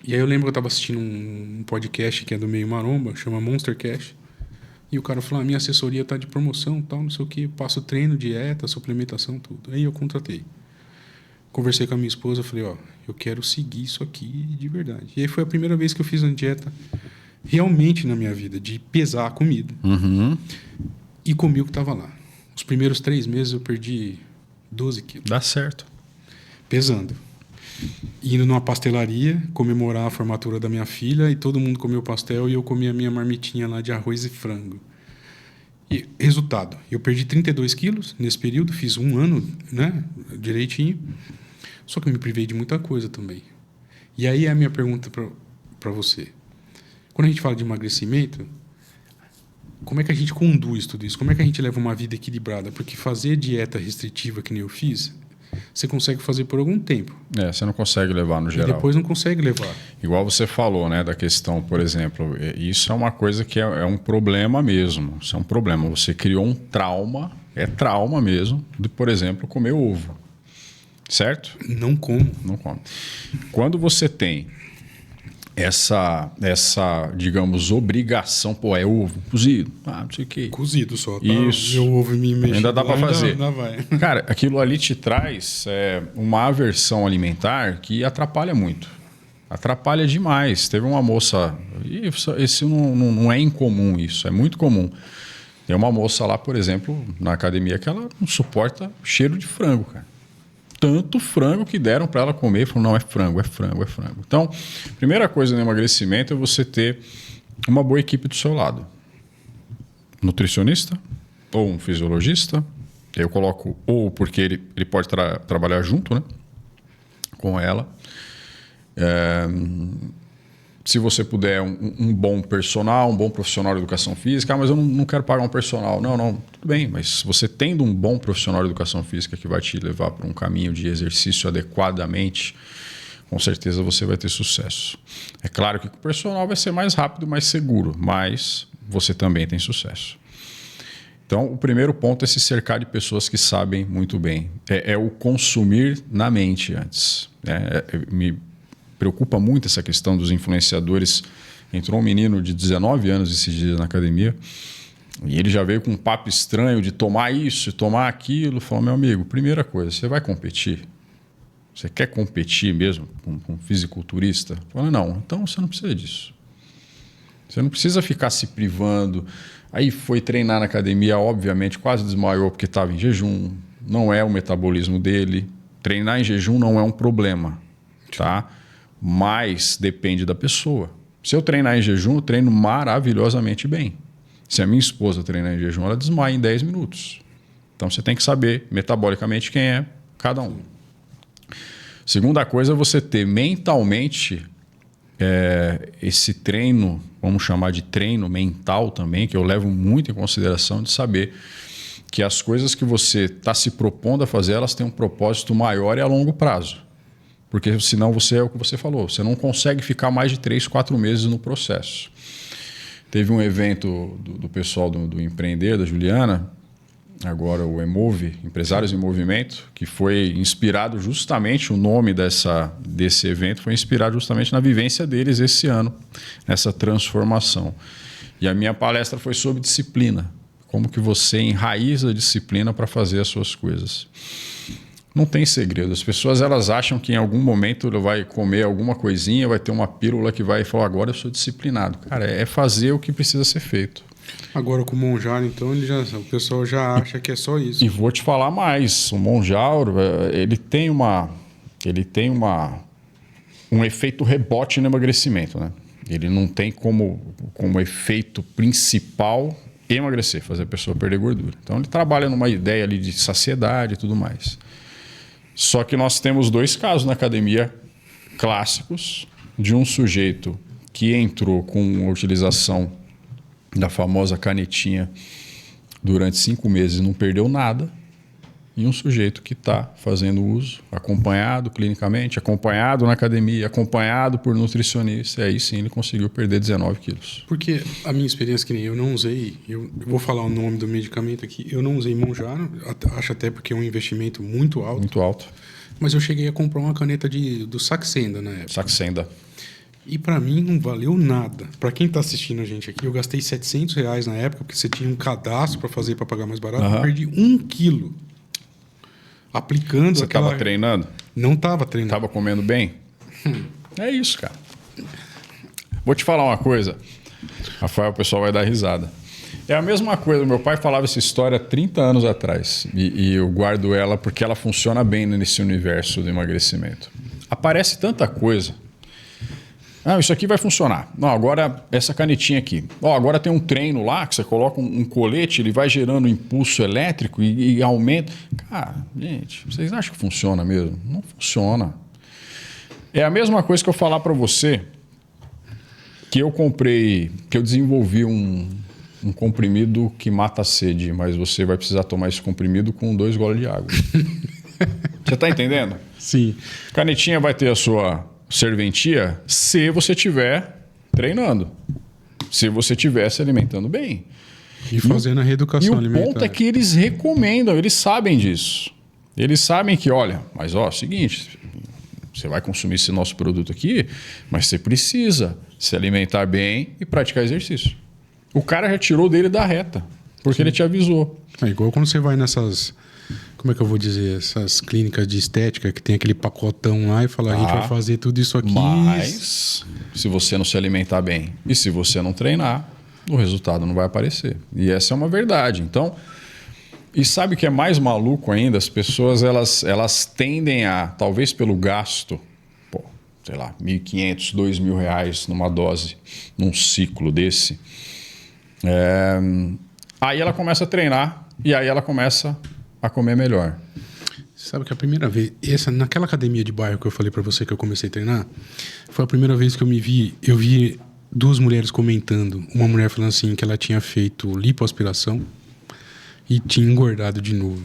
E aí eu lembro que eu estava assistindo um podcast que é do Meio Maromba, chama Monster Cash. E o cara falou, minha assessoria está de promoção, tal, não sei o quê, passo treino, dieta, suplementação, tudo. Aí eu contratei. Conversei com a minha esposa, falei, eu quero seguir isso aqui de verdade. E aí foi a primeira vez que eu fiz uma dieta realmente na minha vida, de pesar a comida. E comi o que estava lá. Os primeiros 3 meses eu perdi 12 quilos. Dá certo. Pesando. Indo numa pastelaria, comemorar a formatura da minha filha, e todo mundo comeu pastel e eu comi a minha marmitinha lá de arroz e frango. E resultado, eu perdi 32 quilos nesse período, fiz 1 ano, né, direitinho, só que eu me privei de muita coisa também. E aí é a minha pergunta para você. Quando a gente fala de emagrecimento, como é que a gente conduz tudo isso? Como é que a gente leva uma vida equilibrada? Porque fazer dieta restritiva, que nem eu fiz, você consegue fazer por algum tempo. Você não consegue levar no geral. E depois não consegue levar. Igual você falou, né, da questão, por exemplo, isso é uma coisa que é um problema mesmo. Isso é um problema. Você criou um trauma, é trauma mesmo, de, por exemplo, comer ovo. Certo? Não como. Não come. Quando você tem digamos, obrigação, pô, é ovo cozido, não sei o quê. Cozido só, tá? Isso. Meu ovo me mexe. Ainda dá para fazer. Ainda vai. Cara, aquilo ali te traz uma aversão alimentar que atrapalha muito. Atrapalha demais. Teve uma moça... Esse não é incomum isso, é muito comum. Tem uma moça lá, por exemplo, na academia, que ela não suporta cheiro de frango, cara. Tanto frango que deram para ela comer, falou, não, é frango, é frango, é frango. Então, primeira coisa no emagrecimento é você ter uma boa equipe do seu lado. Nutricionista ou um fisiologista. Eu coloco ou porque ele pode trabalhar junto, né, com ela. Se você puder um bom personal, um bom profissional de educação física, mas eu não quero pagar um personal. Não, tudo bem, mas você tendo um bom profissional de educação física que vai te levar para um caminho de exercício adequadamente, com certeza você vai ter sucesso. É claro que o personal vai ser mais rápido, mais seguro, mas você também tem sucesso. Então, o primeiro ponto é se cercar de pessoas que sabem muito bem. É o consumir na mente antes. Me preocupa muito essa questão dos influenciadores. Entrou um menino de 19 anos esses dias na academia e ele já veio com um papo estranho de tomar isso, tomar aquilo. Falou, meu amigo, primeira coisa, você vai competir? Você quer competir mesmo com um fisiculturista? Falou, não, então você não precisa disso. Você não precisa ficar se privando. Aí foi treinar na academia, obviamente, quase desmaiou porque estava em jejum. Não é o metabolismo dele. Treinar em jejum não é um problema, tá? Mas depende da pessoa. Se eu treinar em jejum, eu treino maravilhosamente bem. Se a minha esposa treinar em jejum, ela desmaia em 10 minutos. Então você tem que saber metabolicamente quem é cada um. Segunda coisa é você ter mentalmente esse treino, vamos chamar de treino mental também, que eu levo muito em consideração, de saber que as coisas que você está se propondo a fazer, elas têm um propósito maior e a longo prazo. Porque senão você é o que você falou, você não consegue ficar mais de 3, 4 meses no processo. Teve um evento do pessoal do Empreender, da Juliana, agora o Emove, Empresários em Movimento, que foi inspirado justamente, o nome desse evento foi inspirado justamente na vivência deles esse ano, nessa transformação. E a minha palestra foi sobre disciplina, como que você enraiza a disciplina para fazer as suas coisas. Não tem segredo. As pessoas elas acham que em algum momento ele vai comer alguma coisinha, vai ter uma pílula que vai falar, agora eu sou disciplinado. Cara, é fazer o que precisa ser feito. Agora com o Monjaro, então, o pessoal já acha que é só isso. E vou te falar mais. O Monjaro, ele tem um efeito rebote no emagrecimento, né? Ele não tem como efeito principal emagrecer, fazer a pessoa perder gordura. Então ele trabalha numa ideia ali de saciedade e tudo mais. Só que nós temos 2 casos na academia clássicos de um sujeito que entrou com a utilização da famosa canetinha durante 5 meses e não perdeu nada, e um sujeito que está fazendo uso, acompanhado clinicamente, acompanhado na academia, acompanhado por nutricionista, e aí sim ele conseguiu perder 19 quilos. Porque a minha experiência, que nem eu não usei, eu vou falar o nome do medicamento aqui, eu não usei Monjaro, acho até porque é um investimento muito alto. Muito alto. Mas eu cheguei a comprar uma caneta do Saxenda na época. Saxenda. E para mim não valeu nada. Para quem está assistindo a gente aqui, eu gastei R$700 na época, porque você tinha um cadastro para fazer para pagar mais barato. Eu perdi 1 quilo aplicando. Você estava treinando? Não estava treinando. Estava comendo bem? É isso, cara. Vou te falar uma coisa. Rafael, o pessoal vai dar risada. É a mesma coisa. Meu pai falava essa história há 30 anos atrás. E eu guardo ela porque ela funciona bem nesse universo do emagrecimento. Aparece tanta coisa. Ah, isso aqui vai funcionar. Não, agora essa canetinha aqui. Agora tem um treino lá que você coloca um colete, ele vai gerando impulso elétrico e aumenta. Cara, gente, vocês acham que funciona mesmo? Não funciona. É a mesma coisa que eu falar para você que eu desenvolvi um comprimido que mata a sede, mas você vai precisar tomar esse comprimido com 2 goles de água. Você está entendendo? Sim. Canetinha vai ter a sua serventia se você estiver treinando, se você estiver se alimentando bem. E fazendo a reeducação alimentar. E o ponto é que eles recomendam, eles sabem disso. Eles sabem que, olha, mas seguinte, você vai consumir esse nosso produto aqui, mas você precisa se alimentar bem e praticar exercício. O cara já tirou dele da reta, porque ele te avisou. É igual quando você vai nessas, como é que eu vou dizer, essas clínicas de estética que tem aquele pacotão lá e fala, a gente vai fazer tudo isso aqui. Mas se você não se alimentar bem e se você não treinar, o resultado não vai aparecer. E essa é uma verdade. Então, e sabe o que é mais maluco ainda? As pessoas elas tendem a, talvez pelo gasto, sei lá, R$1.500, R$2.000 numa dose, num ciclo desse. Aí ela começa a treinar e aí ela começa a comer melhor. Sabe que a primeira vez, naquela academia de bairro que eu falei pra você que eu comecei a treinar, foi a primeira vez que eu vi 2 mulheres comentando. Uma mulher falando assim que ela tinha feito lipoaspiração e tinha engordado de novo.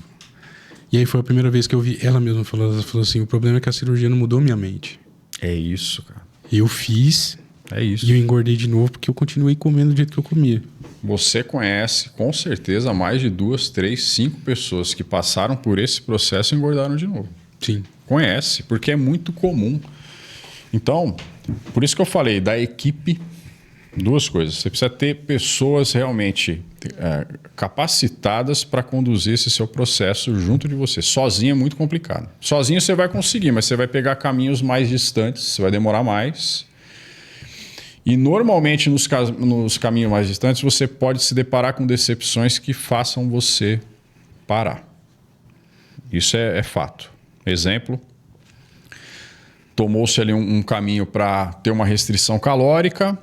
E aí foi a primeira vez que eu vi ela mesma falando, ela falou assim, o problema é que a cirurgia não mudou minha mente. É isso, cara. Eu fiz e eu engordei de novo porque eu continuei comendo do jeito que eu comia. Você conhece, com certeza, mais de 2, 3, 5 pessoas que passaram por esse processo e engordaram de novo. Sim. Conhece, porque é muito comum. Então, por isso que eu falei da equipe, 2 coisas. Você precisa ter pessoas realmente capacitadas para conduzir esse seu processo junto de você. Sozinho é muito complicado. Sozinho você vai conseguir, mas você vai pegar caminhos mais distantes, você vai demorar mais. E normalmente nos caminhos mais distantes você pode se deparar com decepções que façam você parar. Isso é fato. Exemplo, tomou-se ali um caminho para ter uma restrição calórica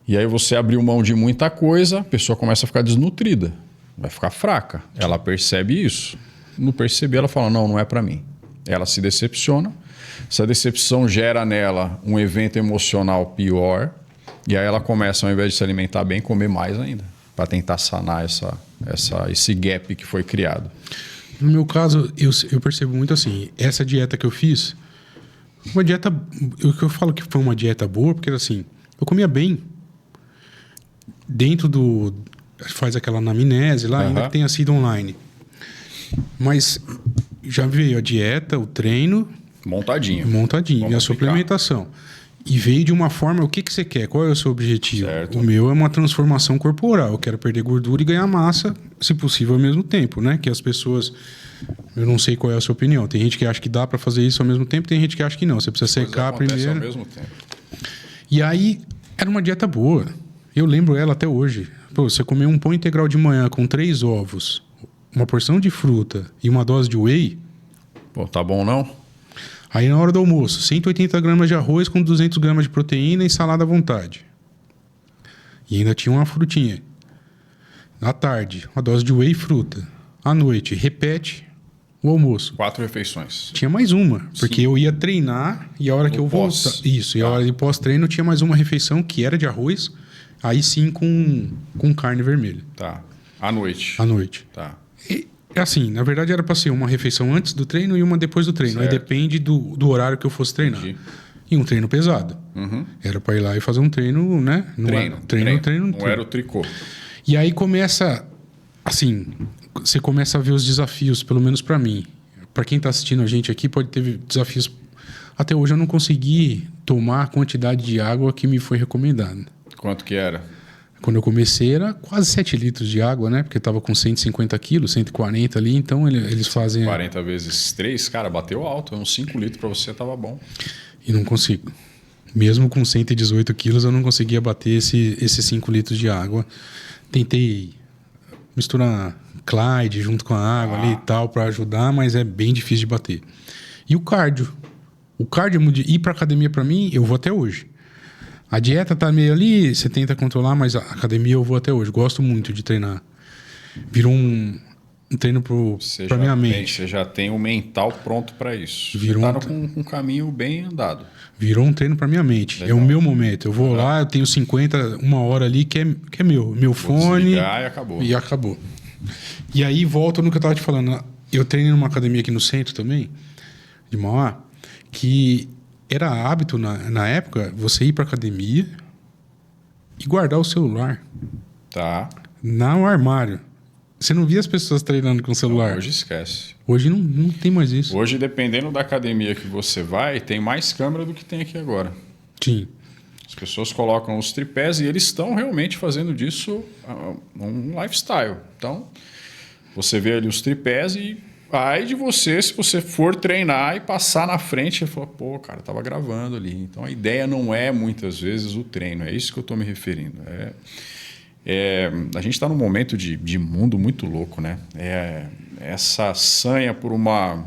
e aí você abriu mão de muita coisa, a pessoa começa a ficar desnutrida, vai ficar fraca. Ela percebe isso. No perceber, ela fala, não é para mim. Ela se decepciona. Essa decepção gera nela um evento emocional pior. E aí ela começa, ao invés de se alimentar bem, comer mais ainda. Para tentar sanar esse gap que foi criado. No meu caso, eu percebo muito assim, essa dieta que eu fiz, uma dieta, eu falo que foi uma dieta boa, porque assim, eu comia bem. Dentro faz aquela anamnese lá, ainda que tenha sido online. Mas já veio a dieta, o treino... Montadinho. E a suplementação. E veio de uma forma, o que você quer? Qual é o seu objetivo? Certo. O meu é uma transformação corporal. Eu quero perder gordura e ganhar massa, se possível, ao mesmo tempo, né? Que as pessoas... Eu não sei qual é a sua opinião. Tem gente que acha que dá para fazer isso ao mesmo tempo, tem gente que acha que não. Você precisa secar primeiro. Ao mesmo tempo. E aí, era uma dieta boa. Eu lembro ela até hoje. Pô, você comer um pão integral de manhã com 3 ovos, uma porção de fruta e uma dose de whey... Pô, tá bom não? Aí na hora do almoço, 180 gramas de arroz com 200 gramas de proteína e salada à vontade. E ainda tinha uma frutinha. À tarde, uma dose de whey e fruta. À noite, repete o almoço. 4 refeições. Tinha mais uma, porque eu ia treinar e a hora que eu voltar... Isso, e a hora de pós-treino tinha mais uma refeição que era de arroz, aí sim com carne vermelha. Tá. À noite. À noite. Tá. E, assim, na verdade era para ser uma refeição antes do treino e uma depois do treino. Certo. Aí depende do horário que eu fosse treinar. Entendi. E um treino pesado. Era para ir lá e fazer um treino, né? Treino. Não era o tricô. E aí começa, assim, você começa a ver os desafios, pelo menos para mim. Para quem tá assistindo a gente aqui, pode ter desafios. Até hoje eu não consegui tomar a quantidade de água que me foi recomendada. Quanto que era? Quando eu comecei era quase 7 litros de água, né? Porque eu tava com 150 quilos, 140 ali, então eles fazem... 40 vezes 3, cara, bateu alto. Uns 5 litros para você tava bom. E não consigo. Mesmo com 118 quilos, eu não conseguia bater esses 5 litros de água. Tentei misturar Clyde junto com a água ali e tal, para ajudar, mas é bem difícil de bater. E o cardio. O cardio de ir pra academia, para mim, eu vou até hoje. A dieta tá meio ali, você tenta controlar, mas a academia eu vou até hoje. Gosto muito de treinar. Virou um treino pra minha mente. Você já tem o mental pronto para isso. Virou você tá com um caminho bem andado. Virou um treino pra minha mente. Legal. É o meu momento. Eu vou lá, eu tenho 1 hora ali que é meu. Meu fone. E acabou. E acabou. E aí volta no que eu tava te falando. Eu treino numa academia aqui no centro também, de Mauá, que... Era hábito, na época, você ir pra academia e guardar o celular. Tá. No armário. Você não via as pessoas treinando com o celular? Não, hoje esquece. Hoje não tem mais isso. Hoje, dependendo da academia que você vai, tem mais câmera do que tem aqui agora. Sim. As pessoas colocam os tripés e eles estão realmente fazendo disso um lifestyle. Então, você vê ali os tripés e aí de você, se você for treinar e passar na frente, você fala, pô, cara, tava gravando ali. Então, a ideia não é, muitas vezes, o treino. É isso que eu estou me referindo. A gente está num momento de mundo muito louco, né? Essa sanha por uma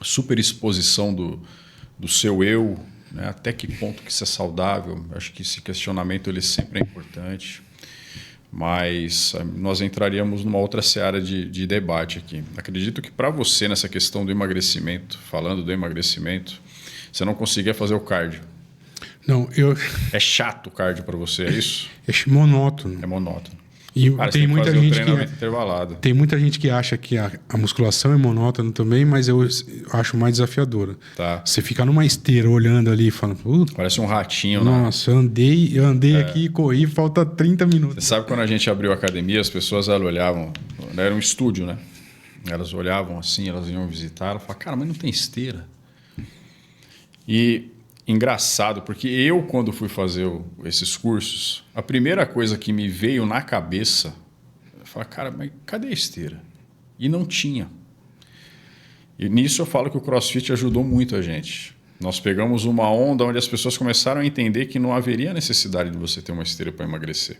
superexposição do seu eu, né? Até que ponto que isso é saudável? Acho que esse questionamento ele sempre é importante, mas nós entraríamos numa outra seara de debate aqui. Acredito que para você, nessa questão do emagrecimento, falando do emagrecimento, você não conseguia fazer o cardio. Não, É chato o cardio para você, é isso? É monótono. É monótono. E Cara, tem muita gente intervalado. Tem muita gente que acha que a musculação é monótona também, mas eu acho mais desafiadora. Tá. Você fica numa esteira olhando ali e fala, Parece um ratinho, nossa, né? eu andei aqui e corri, falta 30 minutos. Você sabe quando a gente abriu a academia, as pessoas olhavam, era um estúdio, né? Elas olhavam assim, elas iam visitar, ela falavam, cara, mas não tem esteira. E engraçado, porque eu, quando fui fazer esses cursos, a primeira coisa que me veio na cabeça, eu falei, cara, mas cadê a esteira? E não tinha. E nisso eu falo que o CrossFit ajudou muito a gente. Nós pegamos uma onda onde as pessoas começaram a entender que não haveria necessidade de você ter uma esteira para emagrecer.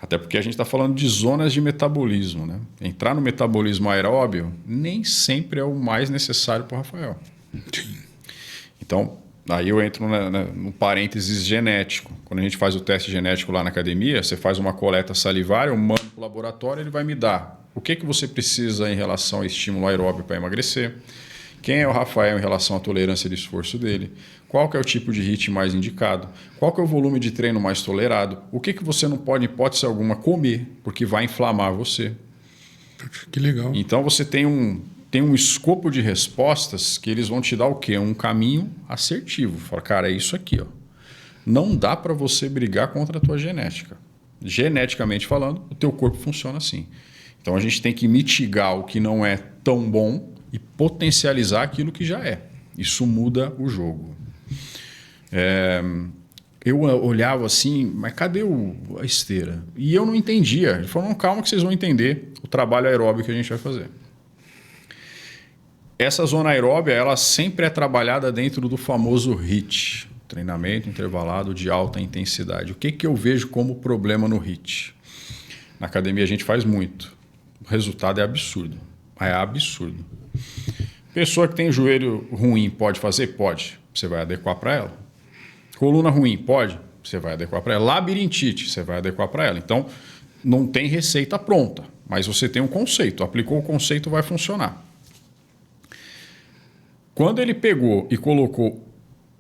Até porque a gente está falando de zonas de metabolismo, né? Entrar no metabolismo aeróbio nem sempre é o mais necessário para o Rafael. Então, aí eu entro no parênteses genético. Quando a gente faz o teste genético lá na academia, você faz uma coleta salivar, eu mando para o laboratório, ele vai me dar o que você precisa em relação ao estímulo aeróbio para emagrecer, quem é o Rafael em relação à tolerância de esforço dele, qual que é o tipo de HIIT mais indicado, qual que é o volume de treino mais tolerado, o que você não pode, em hipótese alguma, comer, porque vai inflamar você. Que legal. Então você tem um escopo de respostas que eles vão te dar o quê? Um caminho assertivo. Fala, cara, é isso aqui. Ó. Não dá para você brigar contra a tua genética. Geneticamente falando, o teu corpo funciona assim. Então a gente tem que mitigar o que não é tão bom e potencializar aquilo que já é. Isso muda o jogo. Eu olhava assim, mas cadê a esteira? E eu não entendia. Ele falou, não, calma que vocês vão entender o trabalho aeróbio que a gente vai fazer. Essa zona aeróbia, ela sempre é trabalhada dentro do famoso HIIT, treinamento intervalado de alta intensidade. O que eu vejo como problema no HIIT? Na academia a gente faz muito. O resultado é absurdo. É absurdo. Pessoa que tem joelho ruim pode fazer? Pode. Você vai adequar para ela. Coluna ruim? Pode. Você vai adequar para ela. Labirintite? Você vai adequar para ela. Então, não tem receita pronta, mas você tem um conceito. Aplicou o conceito, vai funcionar. Quando ele pegou e colocou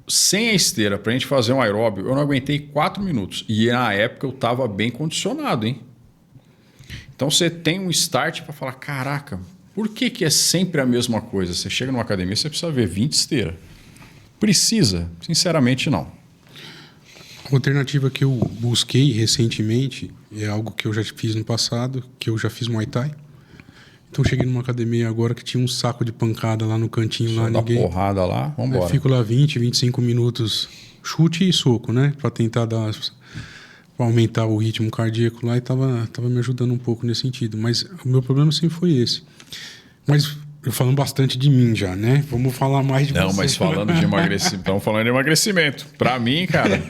sem a esteira para a gente fazer um aeróbio, eu não aguentei 4 minutos. E na época eu estava bem condicionado, hein? Então você tem um start para falar, caraca, por que é sempre a mesma coisa? Você chega numa academia, você precisa ver 20 esteiras. Precisa? Sinceramente, não. A alternativa que eu busquei recentemente é algo que eu já fiz no passado, que eu já fiz Muay Thai. Então cheguei numa academia agora que tinha um saco de pancada lá no cantinho. Só lá, dá porrada lá, vamos embora. Fico lá 20, 25 minutos, chute e soco, né? Para tentar pra aumentar o ritmo cardíaco lá, e tava me ajudando um pouco nesse sentido. Mas o meu problema sempre foi esse. Mas eu falando bastante de mim já, né? Vamos falar mais de você. Não, mas falando de emagrecimento, estamos falando de emagrecimento. Para mim, cara,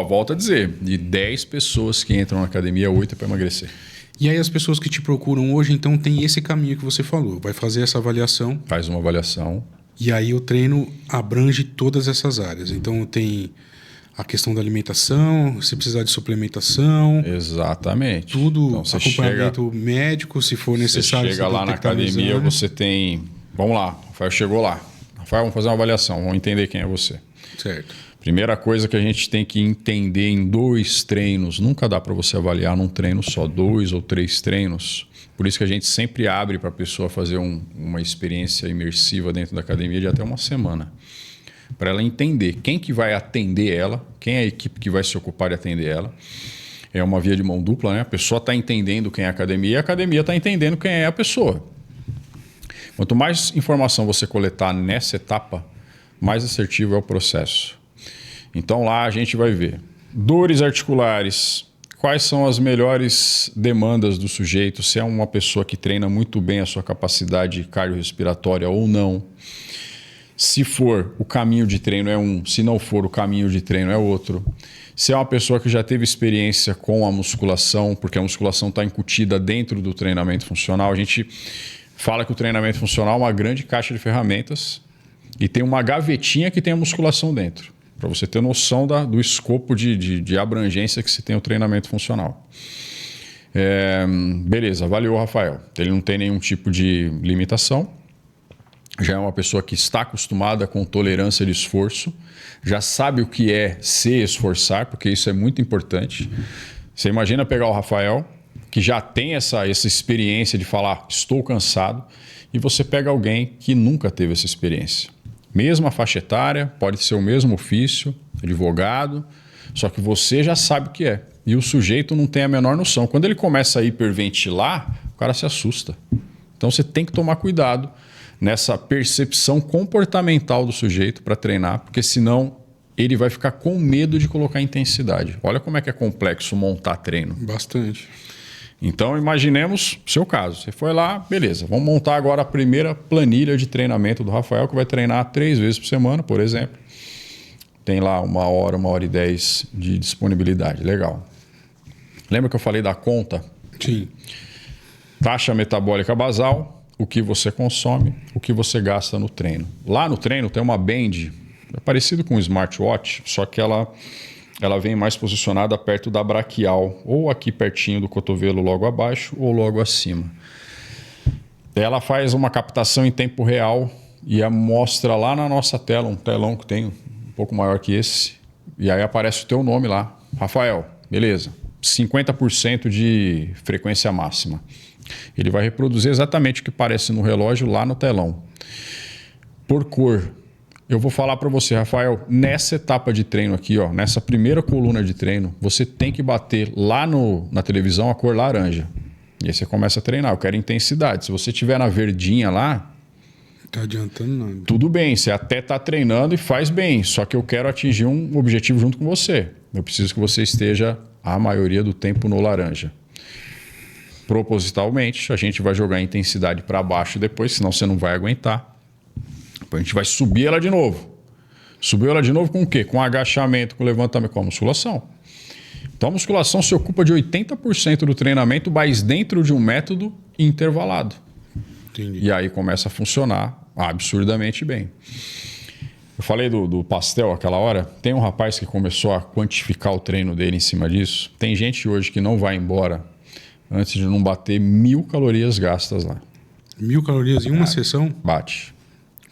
volto a dizer, de 10 pessoas que entram na academia, 8 é para emagrecer. E aí as pessoas que te procuram hoje, então, tem esse caminho que você falou. Vai fazer essa avaliação. Faz uma avaliação. E aí o treino abrange todas essas áreas. Então tem a questão da alimentação, se precisar de suplementação. Exatamente. Tudo, então, acompanhamento médico, se for necessário. Você chega lá na academia, você tem... Vamos lá, o Rafael chegou lá. Rafael, vamos fazer uma avaliação, vamos entender quem é você. Certo. Primeira coisa que a gente tem que entender em 2 treinos, nunca dá para você avaliar num treino só, 2 ou 3 treinos. Por isso que a gente sempre abre para a pessoa fazer uma experiência imersiva dentro da academia de até uma semana. Para ela entender quem que vai atender ela, quem é a equipe que vai se ocupar de atender ela. é uma via de mão dupla, né? A pessoa está entendendo quem é a academia e a academia está entendendo quem é a pessoa. Quanto mais informação você coletar nessa etapa, mais assertivo é o processo. Então lá a gente vai ver dores articulares, quais são as melhores demandas do sujeito, se é uma pessoa que treina muito bem a sua capacidade cardiorrespiratória ou não. Se for, o caminho de treino é um, se não for, o caminho de treino é outro. Se é uma pessoa que já teve experiência com a musculação, porque a musculação está incutida dentro do treinamento funcional, a gente fala que o treinamento funcional é uma grande caixa de ferramentas e tem uma gavetinha que tem a musculação dentro, para você ter noção do escopo de abrangência que se tem o treinamento funcional. Beleza, avaliou o Rafael. Ele não tem nenhum tipo de limitação. Já é uma pessoa que está acostumada com tolerância de esforço, já sabe o que é se esforçar, porque isso é muito importante. Você imagina pegar o Rafael, que já tem essa experiência de falar, estou cansado, e você pega alguém que nunca teve essa experiência. Mesma faixa etária, pode ser o mesmo ofício, advogado, só que você já sabe o que é. E o sujeito não tem a menor noção. Quando ele começa a hiperventilar, o cara se assusta. Então você tem que tomar cuidado nessa percepção comportamental do sujeito para treinar, porque senão ele vai ficar com medo de colocar intensidade. Olha como é que é complexo montar treino. Bastante. Então imaginemos o seu caso. Você foi lá, beleza, vamos montar agora a primeira planilha de treinamento do Rafael, que vai treinar 3 vezes por semana, por exemplo. Tem lá 1 hora, 1h10 de disponibilidade. Legal. Lembra que eu falei da conta? Sim. Taxa metabólica basal, o que você consome, o que você gasta no treino. Lá no treino tem uma band, é parecido com um smartwatch, só que ela vem mais posicionada perto da braquial, ou aqui pertinho do cotovelo logo abaixo ou logo acima. Ela faz uma captação em tempo real e mostra lá na nossa tela, um telão que tem um pouco maior que esse, e aí aparece o teu nome lá. Rafael, beleza, 50% de frequência máxima. Ele vai reproduzir exatamente o que aparece no relógio lá no telão. Por cor. Eu vou falar para você, Rafael, nessa etapa de treino aqui, ó, nessa primeira coluna de treino, você tem que bater lá na televisão a cor laranja. E aí você começa a treinar. Eu quero intensidade. Se você tiver na verdinha lá, não tá adiantando nada. Tudo bem, você até está treinando e faz bem, só que eu quero atingir um objetivo junto com você. Eu preciso que você esteja a maioria do tempo no laranja. Propositalmente, a gente vai jogar a intensidade para baixo depois, senão você não vai aguentar. Depois a gente vai subir ela de novo. Subiu ela de novo com o quê? Com agachamento, com levantamento, com a musculação. Então a musculação se ocupa de 80% do treinamento, mas dentro de um método intervalado. Entendi. E aí começa a funcionar absurdamente bem. Eu falei do pastel aquela hora. Tem um rapaz que começou a quantificar o treino dele em cima disso. Tem gente hoje que não vai embora antes de não bater 1000 calorias gastas lá. 1000 calorias em uma sessão? Bate.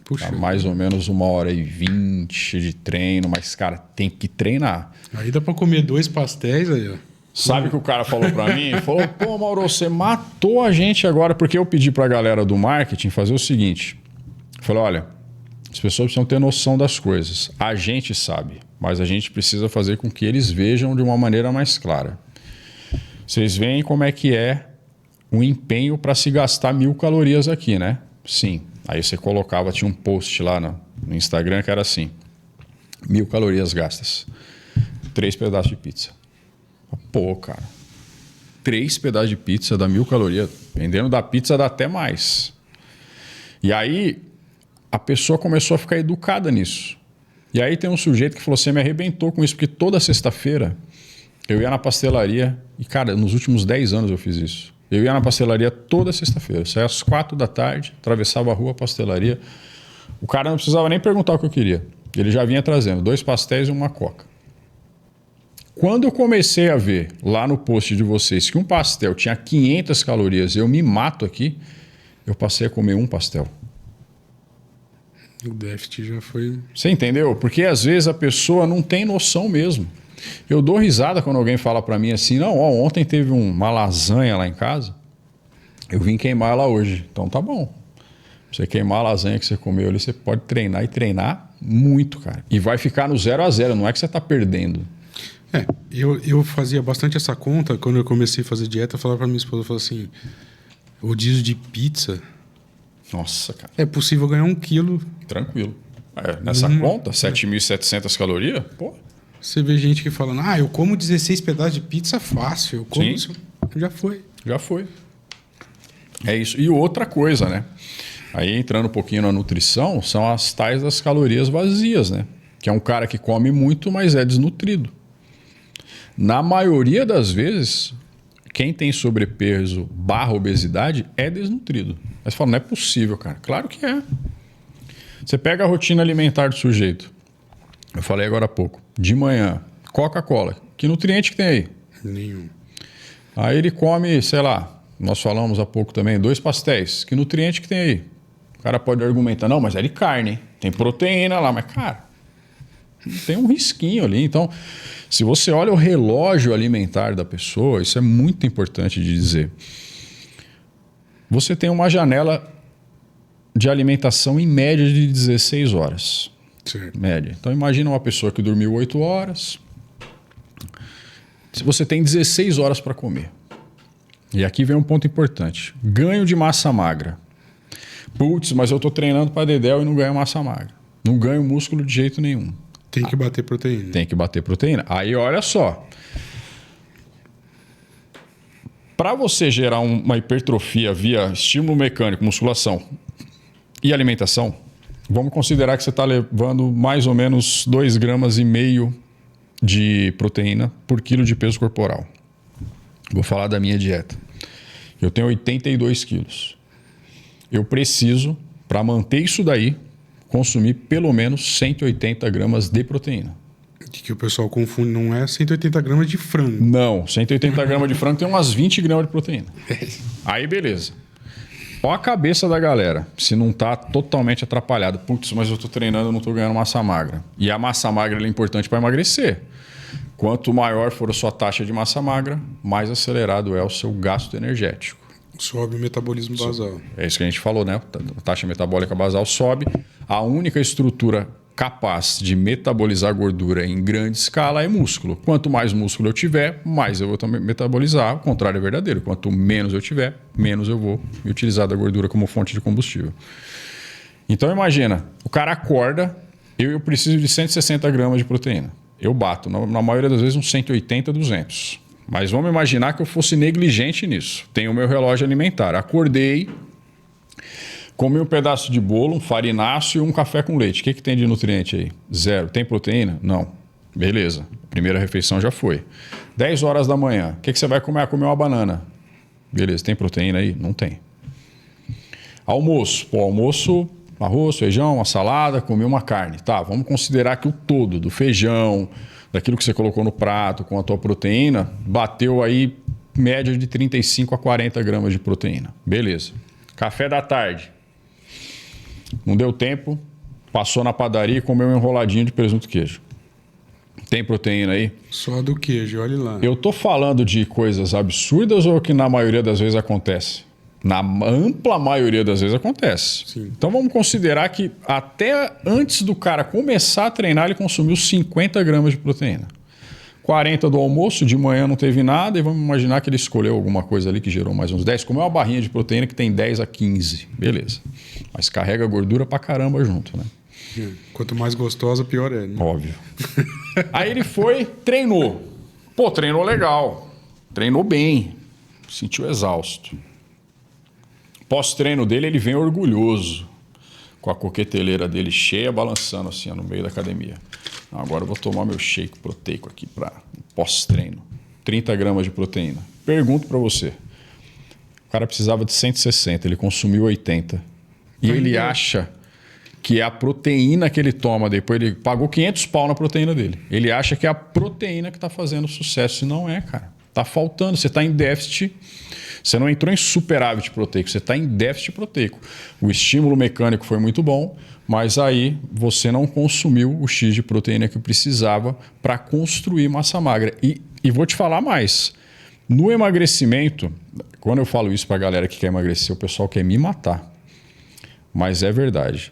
Puxa. Tá mais ou menos 1h20 de treino, mas, cara, tem que treinar. Aí dá pra comer 2 pastéis aí, ó. Sabe o que o cara falou pra mim? Ele falou, pô, Mauro, você matou a gente agora, porque eu pedi pra galera do marketing fazer o seguinte. Eu falei, olha, as pessoas precisam ter noção das coisas. A gente sabe, mas a gente precisa fazer com que eles vejam de uma maneira mais clara. Vocês veem como é que é o empenho para se gastar 1000 calorias aqui, né? Sim. Aí você colocava, tinha um post lá no Instagram que era assim, 1000 calorias gastas, 3 pedaços de pizza. Pô, cara, 3 pedaços de pizza dá 1000 calorias. Vendendo da pizza dá até mais. E aí a pessoa começou a ficar educada nisso. E aí tem um sujeito que falou, você me arrebentou com isso, porque toda sexta-feira eu ia na pastelaria, e cara, nos últimos 10 anos eu fiz isso. Eu ia na pastelaria toda sexta-feira. Eu saía às 4 da tarde, atravessava a rua, a pastelaria. O cara não precisava nem perguntar o que eu queria. Ele já vinha trazendo 2 pastéis e uma coca. Quando eu comecei a ver lá no post de vocês que um pastel tinha 500 calorias e eu me mato aqui, eu passei a comer um pastel. O déficit já foi... Você entendeu? Porque às vezes a pessoa não tem noção mesmo. Eu dou risada quando alguém fala para mim assim, não, ó, ontem teve uma lasanha lá em casa, eu vim queimar ela hoje. Então tá bom. Você queimar a lasanha que você comeu ali, você pode treinar e treinar muito, cara. E vai ficar no 0-0, não é que você tá perdendo. Eu fazia bastante essa conta. Quando eu comecei a fazer dieta, eu falava pra minha esposa, eu falava assim, rodízio de pizza... Nossa, cara. É possível ganhar 1 quilo. Tranquilo. Nessa conta, 7.700 calorias, pô. Você vê gente que fala, eu como 16 pedaços de pizza fácil. Eu como isso. Já foi. Já foi. É isso. E outra coisa, né? Aí entrando um pouquinho na nutrição, são as tais das calorias vazias, né? Que é um cara que come muito, mas é desnutrido. Na maioria das vezes, quem tem sobrepeso / obesidade é desnutrido. Aí você fala, não é possível, cara. Claro que é. Você pega a rotina alimentar do sujeito. Eu falei agora há pouco. De manhã, Coca-Cola. Que nutriente que tem aí? Nenhum. Aí ele come, sei lá, nós falamos há pouco também, 2 pastéis. Que nutriente que tem aí? O cara pode argumentar, não, mas é de carne, hein? Tem proteína lá. Mas, cara, tem um risquinho ali. Então, se você olha o relógio alimentar da pessoa, isso é muito importante de dizer. Você tem uma janela de alimentação em média de 16 horas. Certo. Média. Então imagina uma pessoa que dormiu 8 horas. Se você tem 16 horas para comer. E aqui vem um ponto importante. Ganho de massa magra. Putz, mas eu estou treinando para dedéu e não ganho massa magra. Não ganho músculo de jeito nenhum. Tem que bater proteína. Tem que bater proteína. Aí olha só. Para você gerar uma hipertrofia via estímulo mecânico, musculação e alimentação, vamos considerar que você está levando mais ou menos 2,5 gramas de proteína por quilo de peso corporal. Vou falar da minha dieta. Eu tenho 82 quilos. Eu preciso, para manter isso daí, consumir pelo menos 180 gramas de proteína. Que o pessoal confunde, não é 180 gramas de frango. Não, 180 gramas de frango tem umas 20 gramas de proteína. Aí beleza. Olha a cabeça da galera, se não está totalmente atrapalhado. Putz, mas eu estou treinando, eu não estou ganhando massa magra. E a massa magra é importante para emagrecer. Quanto maior for a sua taxa de massa magra, mais acelerado é o seu gasto energético. Sobe o metabolismo basal. É isso que a gente falou, né? A taxa metabólica basal sobe. A única estrutura capaz de metabolizar gordura em grande escala é músculo. Quanto mais músculo eu tiver, mais eu vou também metabolizar. O contrário é verdadeiro. Quanto menos eu tiver, menos eu vou utilizar da gordura como fonte de combustível. Então imagina, o cara acorda, eu preciso de 160 gramas de proteína. Eu bato, na maioria das vezes, uns 180, 200. Mas vamos imaginar que eu fosse negligente nisso. Tenho o meu relógio alimentar. Acordei, comi um pedaço de bolo, um farinaço e um café com leite. O que tem de nutriente aí? 0. Tem proteína? Não. Beleza. Primeira refeição já foi. 10 horas da manhã. O que você vai comer? Ah, comer uma banana. Beleza. Tem proteína aí? Não tem. Almoço. Pô, almoço, arroz, feijão, uma salada, comi uma carne. Tá, vamos considerar que o todo do feijão, daquilo que você colocou no prato com a tua proteína, bateu aí média de 35 a 40 gramas de proteína. Beleza. Café da tarde. Não deu tempo, passou na padaria e comeu um enroladinho de presunto e queijo. Tem proteína aí? Só do queijo, olha lá. Eu tô falando de coisas absurdas ou que na maioria das vezes acontece? Na ampla maioria das vezes acontece. Sim. Então vamos considerar que até antes do cara começar a treinar, ele consumiu 50 gramas de proteína. 40 do almoço, de manhã não teve nada, e vamos imaginar que ele escolheu alguma coisa ali que gerou mais uns 10. Comeu uma barrinha de proteína que tem 10 a 15. Beleza. Mas carrega gordura pra caramba junto, né? Quanto mais gostosa, pior é, né? Óbvio. Aí ele foi, treinou. Pô, treinou legal. Treinou bem. Sentiu exausto. Pós-treino dele, ele vem orgulhoso, com a coqueteleira dele cheia, balançando assim no meio da academia. Agora eu vou tomar meu shake proteico aqui para pós-treino. 30 gramas de proteína. Pergunto para você. O cara precisava de 160, ele consumiu 80. E ele acha que é a proteína que ele toma depois, ele pagou 500 pau na proteína dele. Ele acha que é a proteína que está fazendo sucesso. E não é, cara. Está faltando, você está em déficit. Você não entrou em superávit proteico, você está em déficit proteico. O estímulo mecânico foi muito bom, mas aí você não consumiu o X de proteína que precisava para construir massa magra. E vou te falar mais. No emagrecimento, quando eu falo isso para a galera que quer emagrecer, o pessoal quer me matar. Mas é verdade.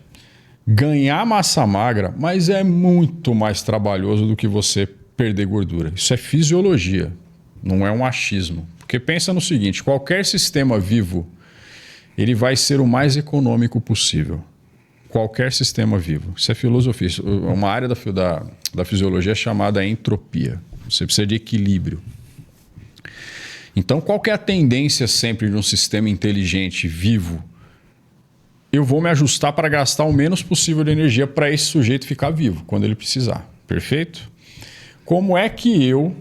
Ganhar massa magra, mas é muito mais trabalhoso do que você perder gordura. Isso é fisiologia, não é um achismo. Porque pensa no seguinte, qualquer sistema vivo, ele vai ser o mais econômico possível. Qualquer sistema vivo. Isso é filosofia. Uma área da fisiologia chamada entropia. Você precisa de equilíbrio. Então, qual que é a tendência sempre de um sistema inteligente, vivo? Eu vou me ajustar para gastar o menos possível de energia para esse sujeito ficar vivo, quando ele precisar. Perfeito? Como é que eu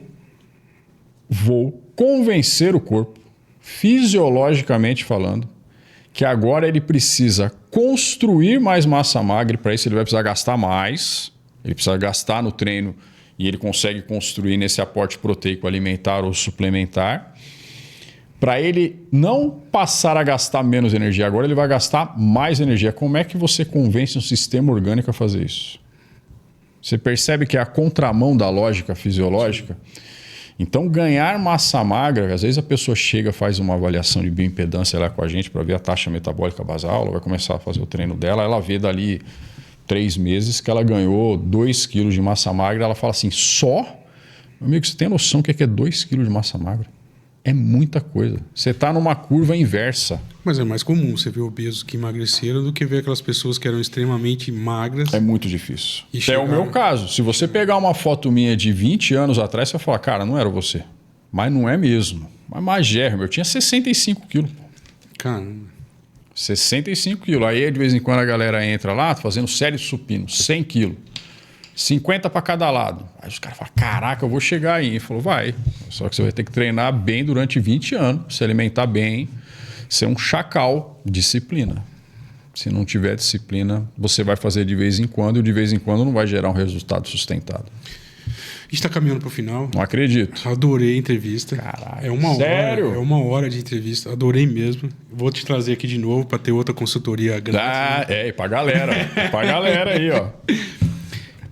vou convencer o corpo, fisiologicamente falando, que agora ele precisa construir mais massa magra, e para isso ele vai precisar gastar mais, ele precisa gastar no treino e ele consegue construir nesse aporte proteico alimentar ou suplementar. Para ele não passar a gastar menos energia agora, ele vai gastar mais energia. Como é que você convence um sistema orgânico a fazer isso? Você percebe que é a contramão da lógica fisiológica? Então, ganhar massa magra, às vezes a pessoa chega, faz uma avaliação de bioimpedância lá com a gente para ver a taxa metabólica basal, ela vai começar a fazer o treino dela, ela vê dali 3 meses que ela ganhou 2 quilos de massa magra, ela fala assim, só? Meu amigo, você tem noção do que é 2 quilos de massa magra? É muita coisa. Você está numa curva inversa. Mas é mais comum você ver obesos que emagreceram do que ver aquelas pessoas que eram extremamente magras. É muito difícil. E É o meu caso. Se você pegar uma foto minha de 20 anos atrás, você vai falar, cara, não era você. Mas não é mesmo. Mas magérrimo. Eu tinha 65 quilos. Caramba. 65 quilos. Aí, de vez em quando, a galera entra lá, fazendo série de supino, 100 quilos. 50 para cada lado. Aí os caras falam, caraca, eu vou chegar aí. Ele falou, vai. Só que você vai ter que treinar bem durante 20 anos, se alimentar bem, ser um chacal, disciplina. Se não tiver disciplina, você vai fazer de vez em quando e de vez em quando não vai gerar um resultado sustentado. A gente está caminhando para o final. Não acredito. Adorei a entrevista. Caralho. É uma Sério? hora. É uma hora de entrevista. Adorei mesmo. Vou te trazer aqui de novo para ter outra consultoria grátis. Ah, e pra galera. Pra galera aí, ó.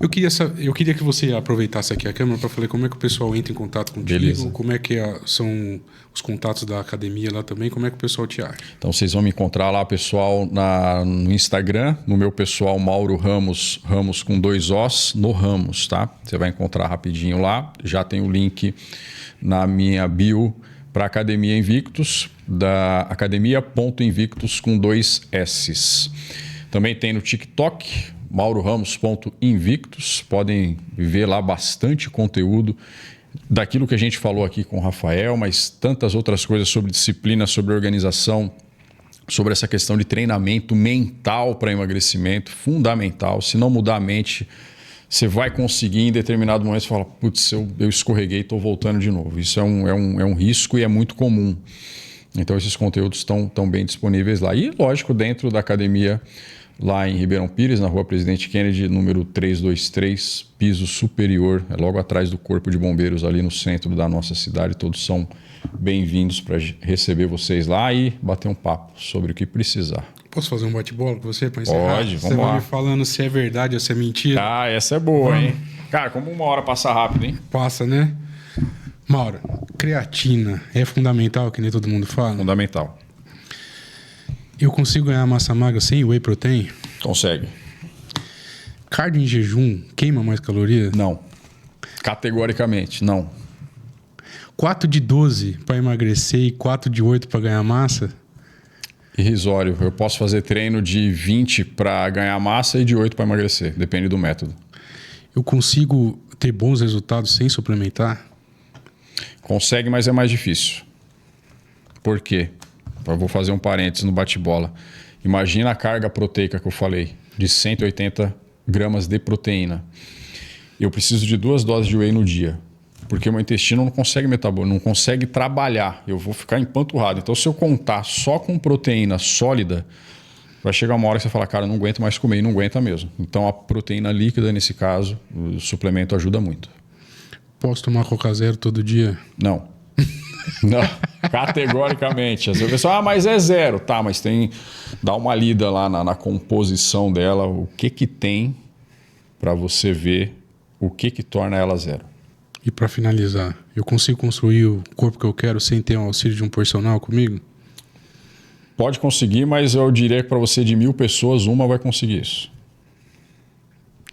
Eu queria que você aproveitasse aqui a câmera para falar como é que o pessoal entra em contato contigo, Beleza. como é que são os contatos da academia lá também, como é que o pessoal te acha. Então vocês vão me encontrar lá, pessoal, no Instagram, no meu pessoal Mauro Ramos, Ramos com 2 Os, no Ramos, tá? Você vai encontrar rapidinho lá. Já tem o link na minha bio para Academia Invictus, da academia.invictus com 2 S's. Também tem no TikTok, mauroramos.invictus. Podem ver lá bastante conteúdo daquilo que a gente falou aqui com o Rafael, mas tantas outras coisas sobre disciplina, sobre organização, sobre essa questão de treinamento mental para emagrecimento, fundamental. Se não mudar a mente, você vai conseguir em determinado momento falar, putz, eu escorreguei, estou voltando de novo. Isso é um risco e é muito comum. Então esses conteúdos estão bem disponíveis lá. E lógico, dentro da academia lá em Ribeirão Pires, na Rua Presidente Kennedy, número 323, piso superior, é logo atrás do Corpo de Bombeiros, ali no centro da nossa cidade. Todos são bem-vindos para receber vocês lá e bater um papo sobre o que precisar. Posso fazer um bate-bola com você para encerrar? Pode, vamos lá. Você vai lá. me falando se é verdade ou se é mentira. Ah, essa é boa, hein? Cara, como uma hora passa rápido, hein? Passa, né? Mauro, creatina é fundamental, que nem todo mundo fala? Fundamental. Eu consigo ganhar massa magra sem whey protein? Consegue. Cardio em jejum queima mais calorias? Não. Categoricamente, não. 4 de 12 para emagrecer e 4 de 8 para ganhar massa? Irrisório. Eu posso fazer treino de 20 para ganhar massa e de 8 para emagrecer. Depende do método. Eu consigo ter bons resultados sem suplementar? Consegue, mas é mais difícil. Por quê? Eu vou fazer um parênteses no bate-bola. Imagina a carga proteica que eu falei, de 180 gramas de proteína. Eu preciso de 2 doses de whey no dia, porque o meu intestino não consegue metabolizar, não consegue trabalhar. Eu vou ficar empanturrado. Então, se eu contar só com proteína sólida, vai chegar uma hora que você fala, cara, eu não aguento mais comer, e não aguenta mesmo. Então, a proteína líquida, nesse caso, o suplemento ajuda muito. Posso tomar Coca Zero todo dia? Não. Não, categoricamente. Às vezes a pessoa, mas é 0. Tá, mas dá uma lida lá na composição dela, o que tem para você ver o que torna ela 0. E para finalizar, eu consigo construir o corpo que eu quero sem ter o auxílio de um personal comigo? Pode conseguir, mas eu diria que para você de 1000 pessoas, uma vai conseguir isso.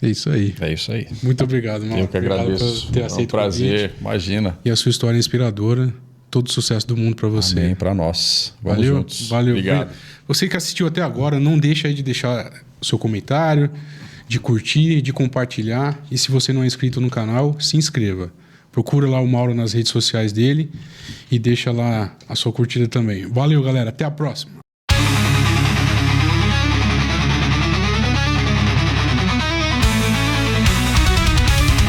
É isso aí. É isso aí. Muito obrigado, Mauro. Eu que agradeço. Por ter aceito um prazer, o convite. imagina. E a sua história é inspiradora. Todo sucesso do mundo para você. Amém, para nós. Vamos Valeu, juntos. valeu. Obrigado. Você que assistiu até agora, não deixa aí de deixar o seu comentário, de curtir, de compartilhar. E se você não é inscrito no canal, se inscreva. Procura lá o Mauro nas redes sociais dele e deixa lá a sua curtida também. Valeu, galera. Até a próxima.